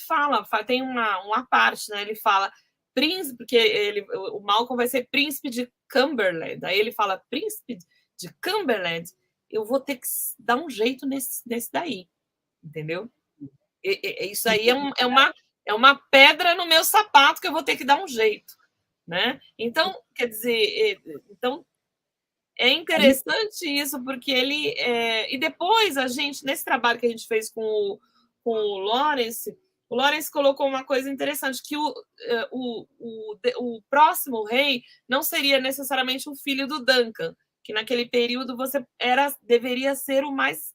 A: tem uma parte, né? Ele fala príncipe, porque o Malcolm vai ser príncipe de Cumberland. Aí ele fala, príncipe de Cumberland, eu vou ter que dar um jeito nesse daí, entendeu? Isso aí é uma pedra no meu sapato que eu vou ter que dar um jeito, né? Então, quer dizer, é interessante isso, porque ele... E depois, nesse trabalho que a gente fez com o Lawrence colocou uma coisa interessante, que o próximo rei não seria necessariamente o filho do Duncan, que naquele período deveria ser o mais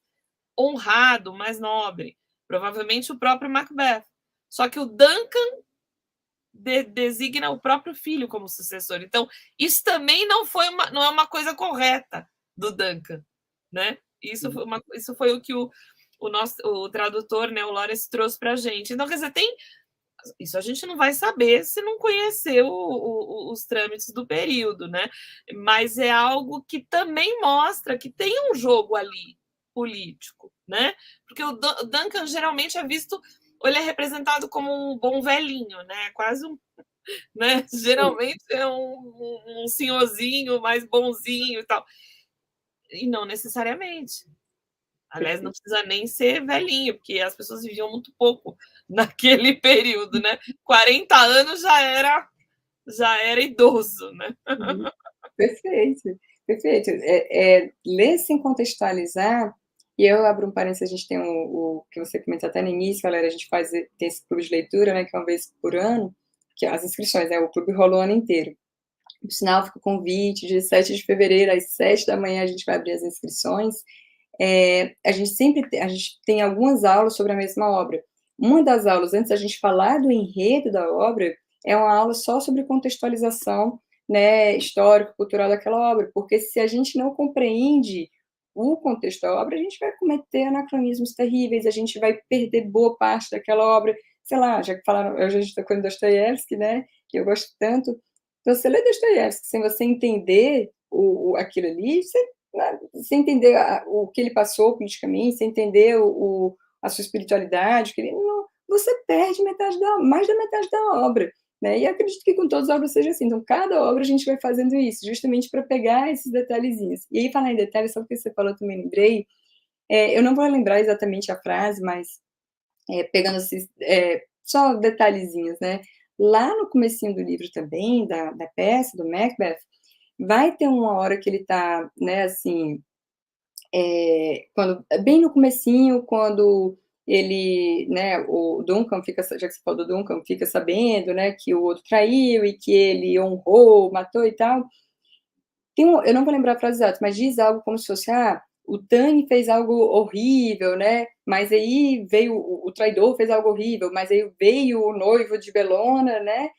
A: honrado, mais nobre. Provavelmente o próprio Macbeth. Só que o Duncan designa o próprio filho como sucessor. Então, isso também não é uma coisa correta do Duncan, né? Isso foi o que o tradutor, né, o Lawrence, trouxe para a gente. Então, quer dizer, isso a gente não vai saber se não conhecer os trâmites do período, né? Mas é algo que também mostra que tem um jogo ali político, né? Porque o Duncan geralmente é visto, ou ele é representado como um bom velhinho, né? Quase né? Geralmente é um senhorzinho mais bonzinho e tal. E não necessariamente. Aliás, não precisa nem ser velhinho, porque as pessoas viviam muito pouco naquele período, né? 40 anos já era idoso, né?
D: Perfeito, perfeito. Ler sem contextualizar, e eu abro um parênteses, a gente tem o que você comentou até no início, galera, a gente tem esse clube de leitura, né, que é uma vez por ano, que as inscrições, né, o clube rolou o ano inteiro. Por sinal, fica o convite, dia 7 de fevereiro, às 7 da manhã, a gente vai abrir as inscrições. A gente tem algumas aulas sobre a mesma obra. Uma das aulas, antes da gente falar do enredo da obra, é uma aula só sobre contextualização, né, histórico, cultural daquela obra, porque se a gente não compreende o contexto da obra, a gente vai cometer anacronismos terríveis, a gente vai perder boa parte daquela obra, sei lá, já que falaram, eu já estou com Dostoiévski, né, que eu gosto tanto, então, você lê Dostoiévski, sem você entender aquilo ali, sem entender o que ele passou politicamente, sem entender a sua espiritualidade, você perde mais da metade da obra. Né? E acredito que com todas as obras seja assim. Então, cada obra a gente vai fazendo isso, justamente para pegar esses detalhezinhos. E aí, falar em detalhes, só porque você falou, também lembrei, eu não vou lembrar exatamente a frase, mas pegando esses, só detalhezinhos, né? Lá no comecinho do livro também, da peça, do Macbeth, vai ter uma hora que ele está, né, assim, bem no comecinho, quando ele, né, o Duncan fica, já que você falou do Duncan, fica sabendo, né, que o outro traiu e que ele honrou, matou e tal. Eu não vou lembrar a frase exata, mas diz algo como se fosse, o Dany fez algo horrível, né, mas aí veio o traidor, fez algo horrível, mas aí veio o noivo de Belona, né,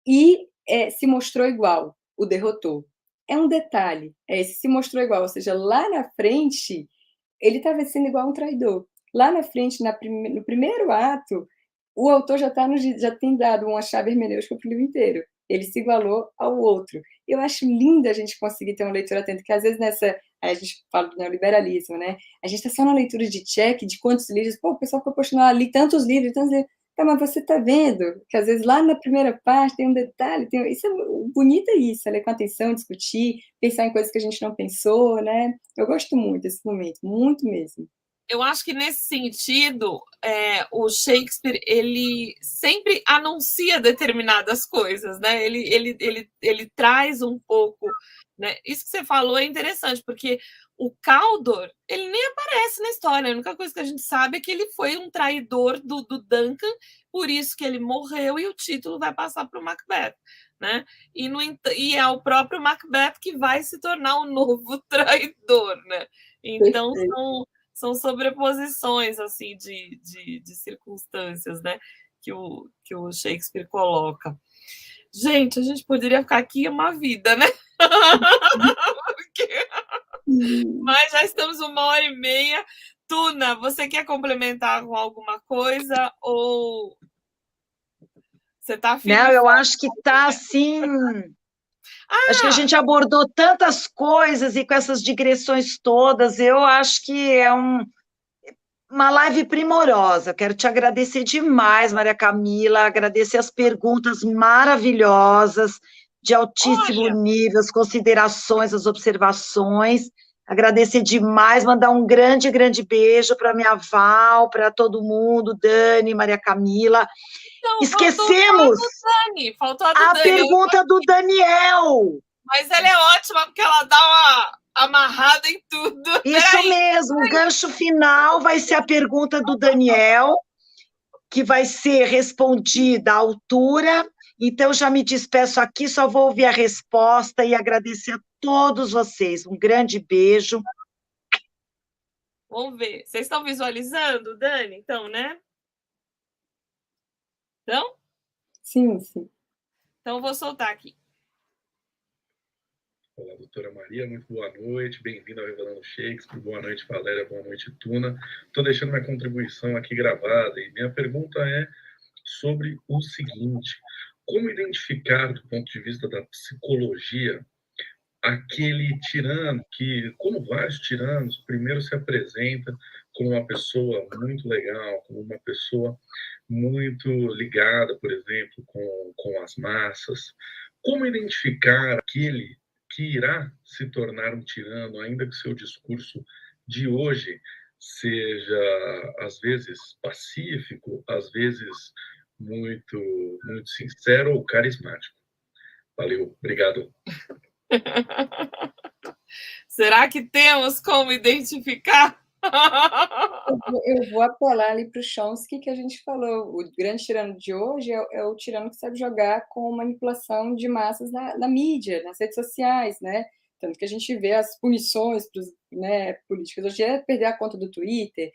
D: e se mostrou igual, o derrotou. É um detalhe, se mostrou igual, ou seja, lá na frente, ele estava sendo igual a um traidor. Lá na frente, no primeiro ato, o autor já tem dado uma chave hermenêutica para o livro inteiro. Ele se igualou ao outro. Eu acho lindo a gente conseguir ter uma leitura atenta, porque às vezes a gente fala do neoliberalismo, né? A gente está só na leitura de check, de quantos livros, o pessoal ficou postando ali tantos livros, Tá, mas você está vendo que às vezes lá na primeira parte tem um detalhe, o bonito é isso, ler com atenção, discutir, pensar em coisas que a gente não pensou, né? Eu gosto muito desse momento, muito mesmo.
A: Eu acho que nesse sentido, o Shakespeare ele sempre anuncia determinadas coisas, né? Ele traz um pouco, né? Isso que você falou é interessante, porque o Caldor ele nem aparece na história. A única coisa que a gente sabe é que ele foi um traidor do Duncan, por isso que ele morreu e o título vai passar para o Macbeth, né? E é o próprio Macbeth que vai se tornar o novo traidor, né? Então são sobreposições assim de circunstâncias, né, que o Shakespeare coloca. Gente, a gente poderia ficar aqui uma vida, né? Mas já estamos 1h30. Tuna, você quer complementar com alguma coisa ou você está firme?
C: Não, eu acho que está assim. Acho que a gente abordou tantas coisas e com essas digressões todas, eu acho que é uma live primorosa. Quero te agradecer demais, Maria Camila, agradecer as perguntas maravilhosas, de altíssimo nível, as considerações, as observações. Agradecer demais, mandar um grande, grande beijo para minha Val, para todo mundo, Dani, Maria Camila.
A: Não,
C: esquecemos
A: faltou a do Dani.
C: Pergunta do Daniel.
A: Mas ela é ótima, porque ela dá uma amarrada em tudo.
C: Isso mesmo, o gancho final vai ser a pergunta do Daniel, que vai ser respondida à altura. Então, já me despeço aqui, só vou ouvir a resposta e agradecer a todos vocês. Um grande beijo.
A: Vamos ver. Vocês estão visualizando, Dani? Então, né? Então?
D: Sim, sim.
A: Então, vou soltar aqui.
E: Olá, doutora Maria, muito boa noite, bem-vinda ao Revelando Shakespeare, boa noite, Valéria, boa noite, Tuna. Estou deixando minha contribuição aqui gravada e minha pergunta é sobre o seguinte: como identificar, do ponto de vista da psicologia, aquele tirano que, como vários tiranos, primeiro se apresenta como uma pessoa muito legal, como uma pessoa muito ligada, por exemplo, com as massas. Como identificar aquele que irá se tornar um tirano, ainda que seu discurso de hoje seja, às vezes, pacífico, às vezes muito, muito sincero ou carismático. Valeu, obrigado.
A: Será que temos como identificar?
D: Eu vou apelar ali para o Chomsky que a gente falou. O grande tirano de hoje é o tirano que sabe jogar com manipulação de massas na mídia, nas redes sociais, né? Tanto que a gente vê as punições para os, né, políticos hoje é perder a conta do Twitter.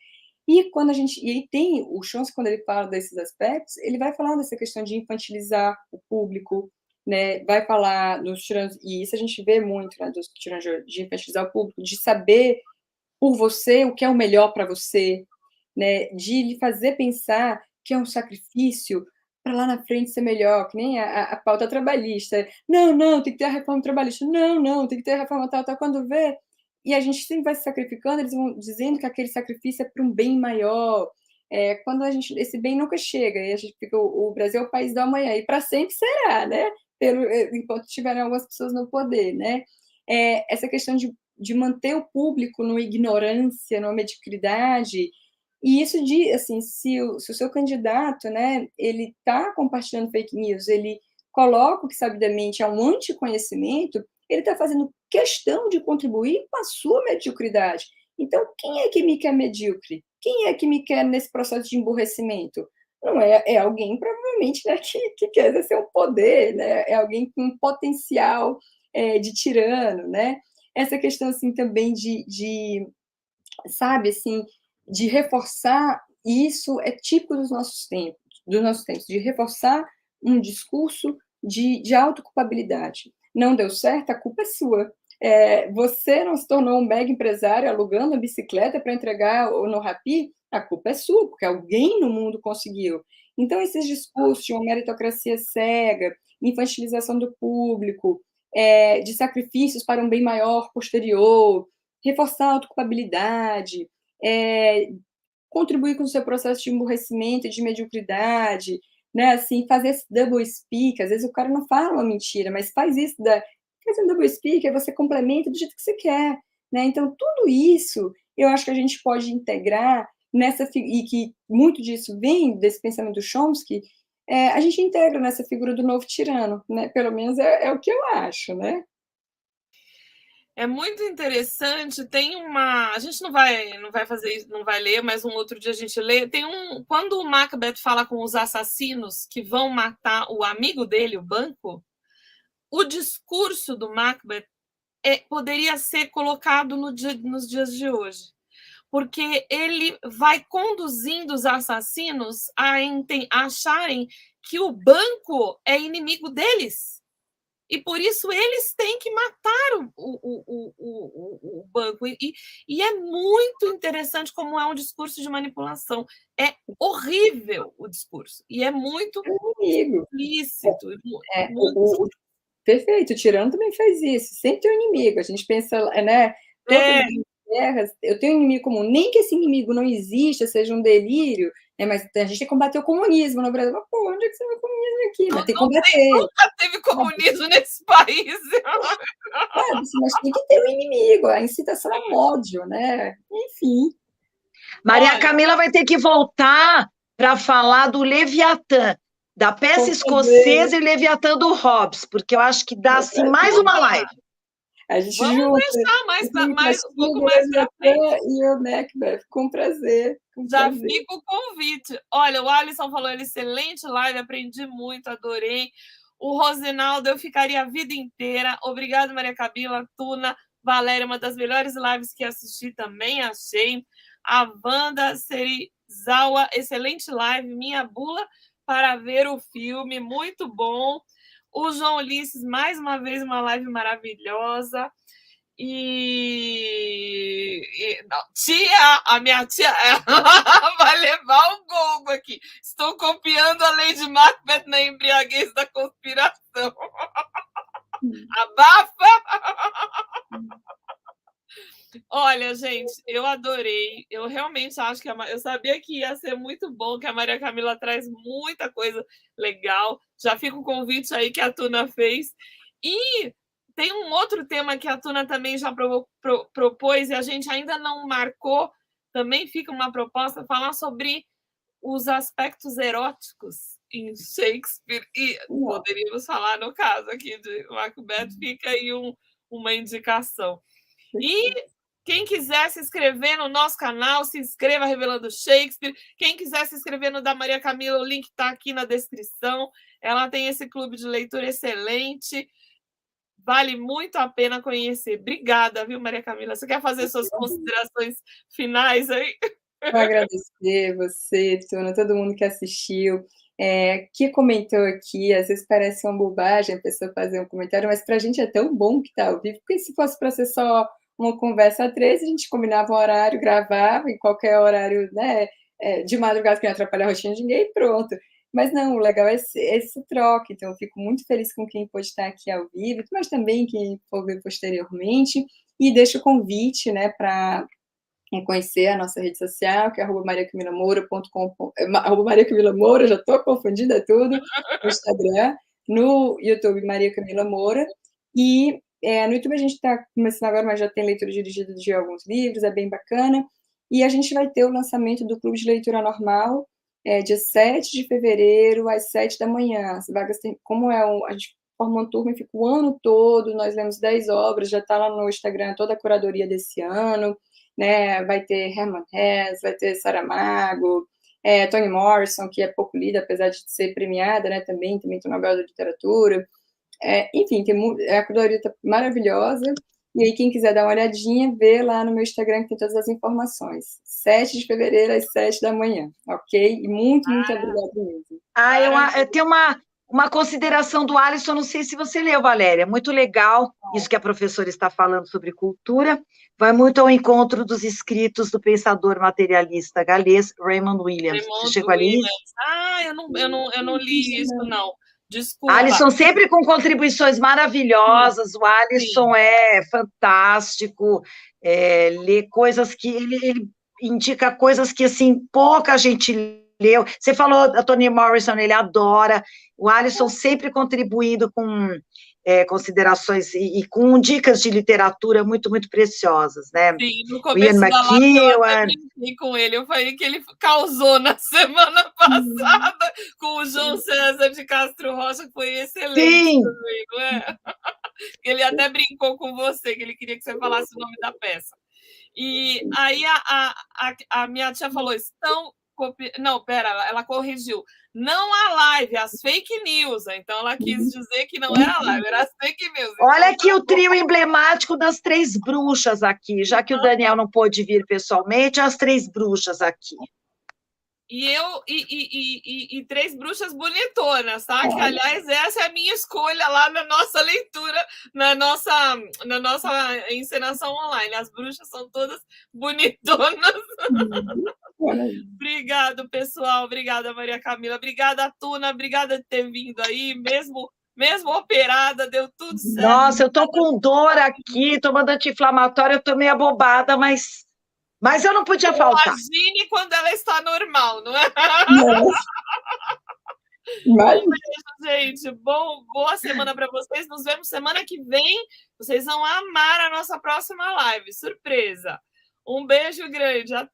D: E quando a gente. E aí tem o Chomsky, quando ele fala desses aspectos, ele vai falar dessa questão de infantilizar o público, né? Vai falar dos tiranos, e isso a gente vê muito, né, dos tiranos de infantilizar o público, de saber por você o que é o melhor para você, né? De lhe fazer pensar que é um sacrifício para lá na frente ser melhor, que nem a pauta trabalhista. Não, não, tem que ter a reforma trabalhista. Não, não, tem que ter a reforma tal, tal. Quando vê, e a gente sempre vai se sacrificando, eles vão dizendo que aquele sacrifício é para um bem maior. Quando a gente, esse bem nunca chega, e a gente fica, o Brasil é o país do amanhã, e para sempre será, né? Enquanto tiverem algumas pessoas no poder, né? Essa questão de manter o público numa ignorância, numa mediocridade, e isso de, assim, se o seu candidato, né, ele está compartilhando fake news, ele coloca o que sabidamente é um anticonhecimento, ele está fazendo questão de contribuir com a sua mediocridade. Então, quem é que me quer medíocre? Quem é que me quer nesse processo de emburrecimento? Não é alguém, provavelmente, né, que quer exercer um poder, né? É alguém com um potencial de tirano, né? Essa questão, assim, também sabe, assim, de reforçar, isso é típico dos nossos tempos, de reforçar um discurso de autoculpabilidade. Não deu certo, a culpa é sua. Você não se tornou um mega empresário alugando a bicicleta para entregar no Rappi, a culpa é sua, porque alguém no mundo conseguiu. Então, esses discursos de uma meritocracia cega, infantilização do público, de sacrifícios para um bem maior posterior, reforçar a autoculpabilidade, contribuir com o seu processo de emburrecimento e de mediocridade, né? Assim, fazer esse double speak, às vezes o cara não fala uma mentira, mas faz isso, faz um double speak, aí você complementa do jeito que você quer, né? Então, tudo isso, eu acho que a gente pode integrar e que muito disso vem desse pensamento do Chomsky, a gente integra nessa figura do novo tirano, né? Pelo menos é o que eu acho, né?
A: É muito interessante. Tem uma. A gente não vai fazer isso, não vai ler, mas um outro dia a gente lê. Quando o Macbeth fala com os assassinos que vão matar o amigo dele, o banco, o discurso do Macbeth poderia ser colocado nos dias de hoje. Porque ele vai conduzindo os assassinos a acharem que o banco é inimigo deles. E por isso eles têm que matar o banco. E é muito interessante como é um discurso de manipulação. É horrível o discurso. E é muito explícito.
D: Perfeito, o tirano também faz isso. Sempre tem um inimigo. A gente pensa, né? Todas as guerras, eu tenho um inimigo comum. Nem que esse inimigo não exista, seja um delírio, né? Mas a gente tem que combater o comunismo no Brasil. Mas, pô, onde é que você vê o comunismo aqui? Mas tem que combater.
A: Nunca teve comunismo nesse país.
D: Mas tem que ter um inimigo, a incitação ao ódio, né? Enfim.
C: Maria Camila vai ter que voltar para falar do Leviatã, da peça escocesa e Leviatã do Hobbes, porque eu acho que dá assim mais uma live.
D: A gente
A: vamos deixar mais um pouco mais para frente.
D: E o Macbeth, com prazer.
A: Já fica o convite. Olha, o Alisson falou, excelente live, aprendi muito, adorei. O Rosinaldo, eu ficaria a vida inteira. Obrigada, Maria Camila, Tuna, Valéria, uma das melhores lives que assisti também, achei. A Wanda Serizawa, excelente live, minha bula para ver o filme, muito bom. O João Ulisses, mais uma vez, uma live maravilhosa. A minha tia vai levar o gongo aqui. Estou copiando a Lady Macbeth na embriaguez da conspiração. Abafa! Olha, gente, eu adorei. Eu realmente acho que eu sabia que ia ser muito bom, que a Maria Camila traz muita coisa legal. Já fica o convite aí que a Tuna fez. E tem um outro tema que a Tuna também já propôs e a gente ainda não marcou, também fica uma proposta falar sobre os aspectos eróticos em Shakespeare, e poderíamos falar, no caso aqui de Macbeth, fica aí uma indicação. E quem quiser se inscrever no nosso canal, se inscreva Revelando Shakespeare. Quem quiser se inscrever no da Maria Camila, o link está aqui na descrição. Ela tem esse clube de leitura excelente. Vale muito a pena conhecer. Obrigada, viu, Maria Camila? Você quer fazer suas considerações finais aí?
D: Vou agradecer você, Tuna, todo mundo que assistiu, que comentou aqui. Às vezes parece uma bobagem a pessoa fazer um comentário, mas para a gente é tão bom que está ao vivo, porque se fosse para ser só uma conversa a três, a gente combinava um horário, gravava em qualquer horário, né, de madrugada, que não atrapalha a rotina de ninguém, e pronto. Mas não, o legal é esse troca, então eu fico muito feliz com quem pode estar aqui ao vivo, mas também quem for ver posteriormente, e deixo o convite, né, para conhecer a nossa rede social, que é @mariacamilamoura.com, @mariacamilamoura, já estou confundida tudo, no Instagram, no YouTube Maria Camila Moura, e no YouTube a gente está começando agora, mas já tem leitura dirigida de alguns livros, é bem bacana, e a gente vai ter o lançamento do Clube de Leitura Normal, dia 7 de fevereiro, às 7 da manhã. As vagas tem, como a gente forma uma turma e fica o ano todo, nós lemos 10 obras, já está lá no Instagram toda a curadoria desse ano, né? Vai ter Herman Hesse, vai ter Saramago, Toni Morrison, que é pouco lida, apesar de ser premiada, né? Também tem o Nobel da Literatura. Enfim, a curadoria está maravilhosa. E aí, quem quiser dar uma olhadinha, vê lá no meu Instagram que tem todas as informações. 7 de fevereiro, às 7 da manhã, ok? E muito obrigada mesmo.
C: Eu tenho uma consideração do Alisson, não sei se você leu, Valéria, muito legal isso que a professora está falando sobre cultura, vai muito ao encontro dos escritos do pensador materialista galês Raymond Williams. Você chegou ali?
A: Eu não li isso, não. Desculpa.
C: Alisson sempre com contribuições maravilhosas, o Alisson é fantástico, lê coisas que ele indica coisas que assim pouca gente leu. Você falou da Toni Morrison, ele adora. O Alisson sempre contribuindo com considerações e com dicas de literatura muito, muito preciosas, né?
A: Sim, no começo da live eu até brinquei com ele. Eu falei que ele causou na semana passada com o João César de Castro Rocha, que foi excelente também, não é? Ele até brincou com você, que ele queria que você falasse o nome da peça. E aí a minha tia falou, não, pera, ela corrigiu. Não a live, as fake news. Então ela quis dizer que não era a live, era as fake news.
C: Olha aqui o trio emblemático das Três Bruxas aqui, já que o Daniel não pôde vir pessoalmente, as Três Bruxas aqui.
A: E Três Bruxas bonitonas, tá? Que, aliás, essa é a minha escolha lá na nossa leitura, na nossa encenação online. As bruxas são todas bonitonas. Obrigado, pessoal. Obrigada, Maria Camila. Obrigada, Tuna. Obrigada de ter vindo aí, mesmo operada, deu tudo certo.
C: Nossa, eu tô com dor aqui, tomando anti-inflamatório, eu tô meio abobada, mas eu não podia faltar.
A: Imagine quando ela está normal, não é?
D: Mas...
A: Um beijo, gente. Boa semana para vocês. Nos vemos semana que vem. Vocês vão amar a nossa próxima live. Surpresa. Um beijo grande. Até.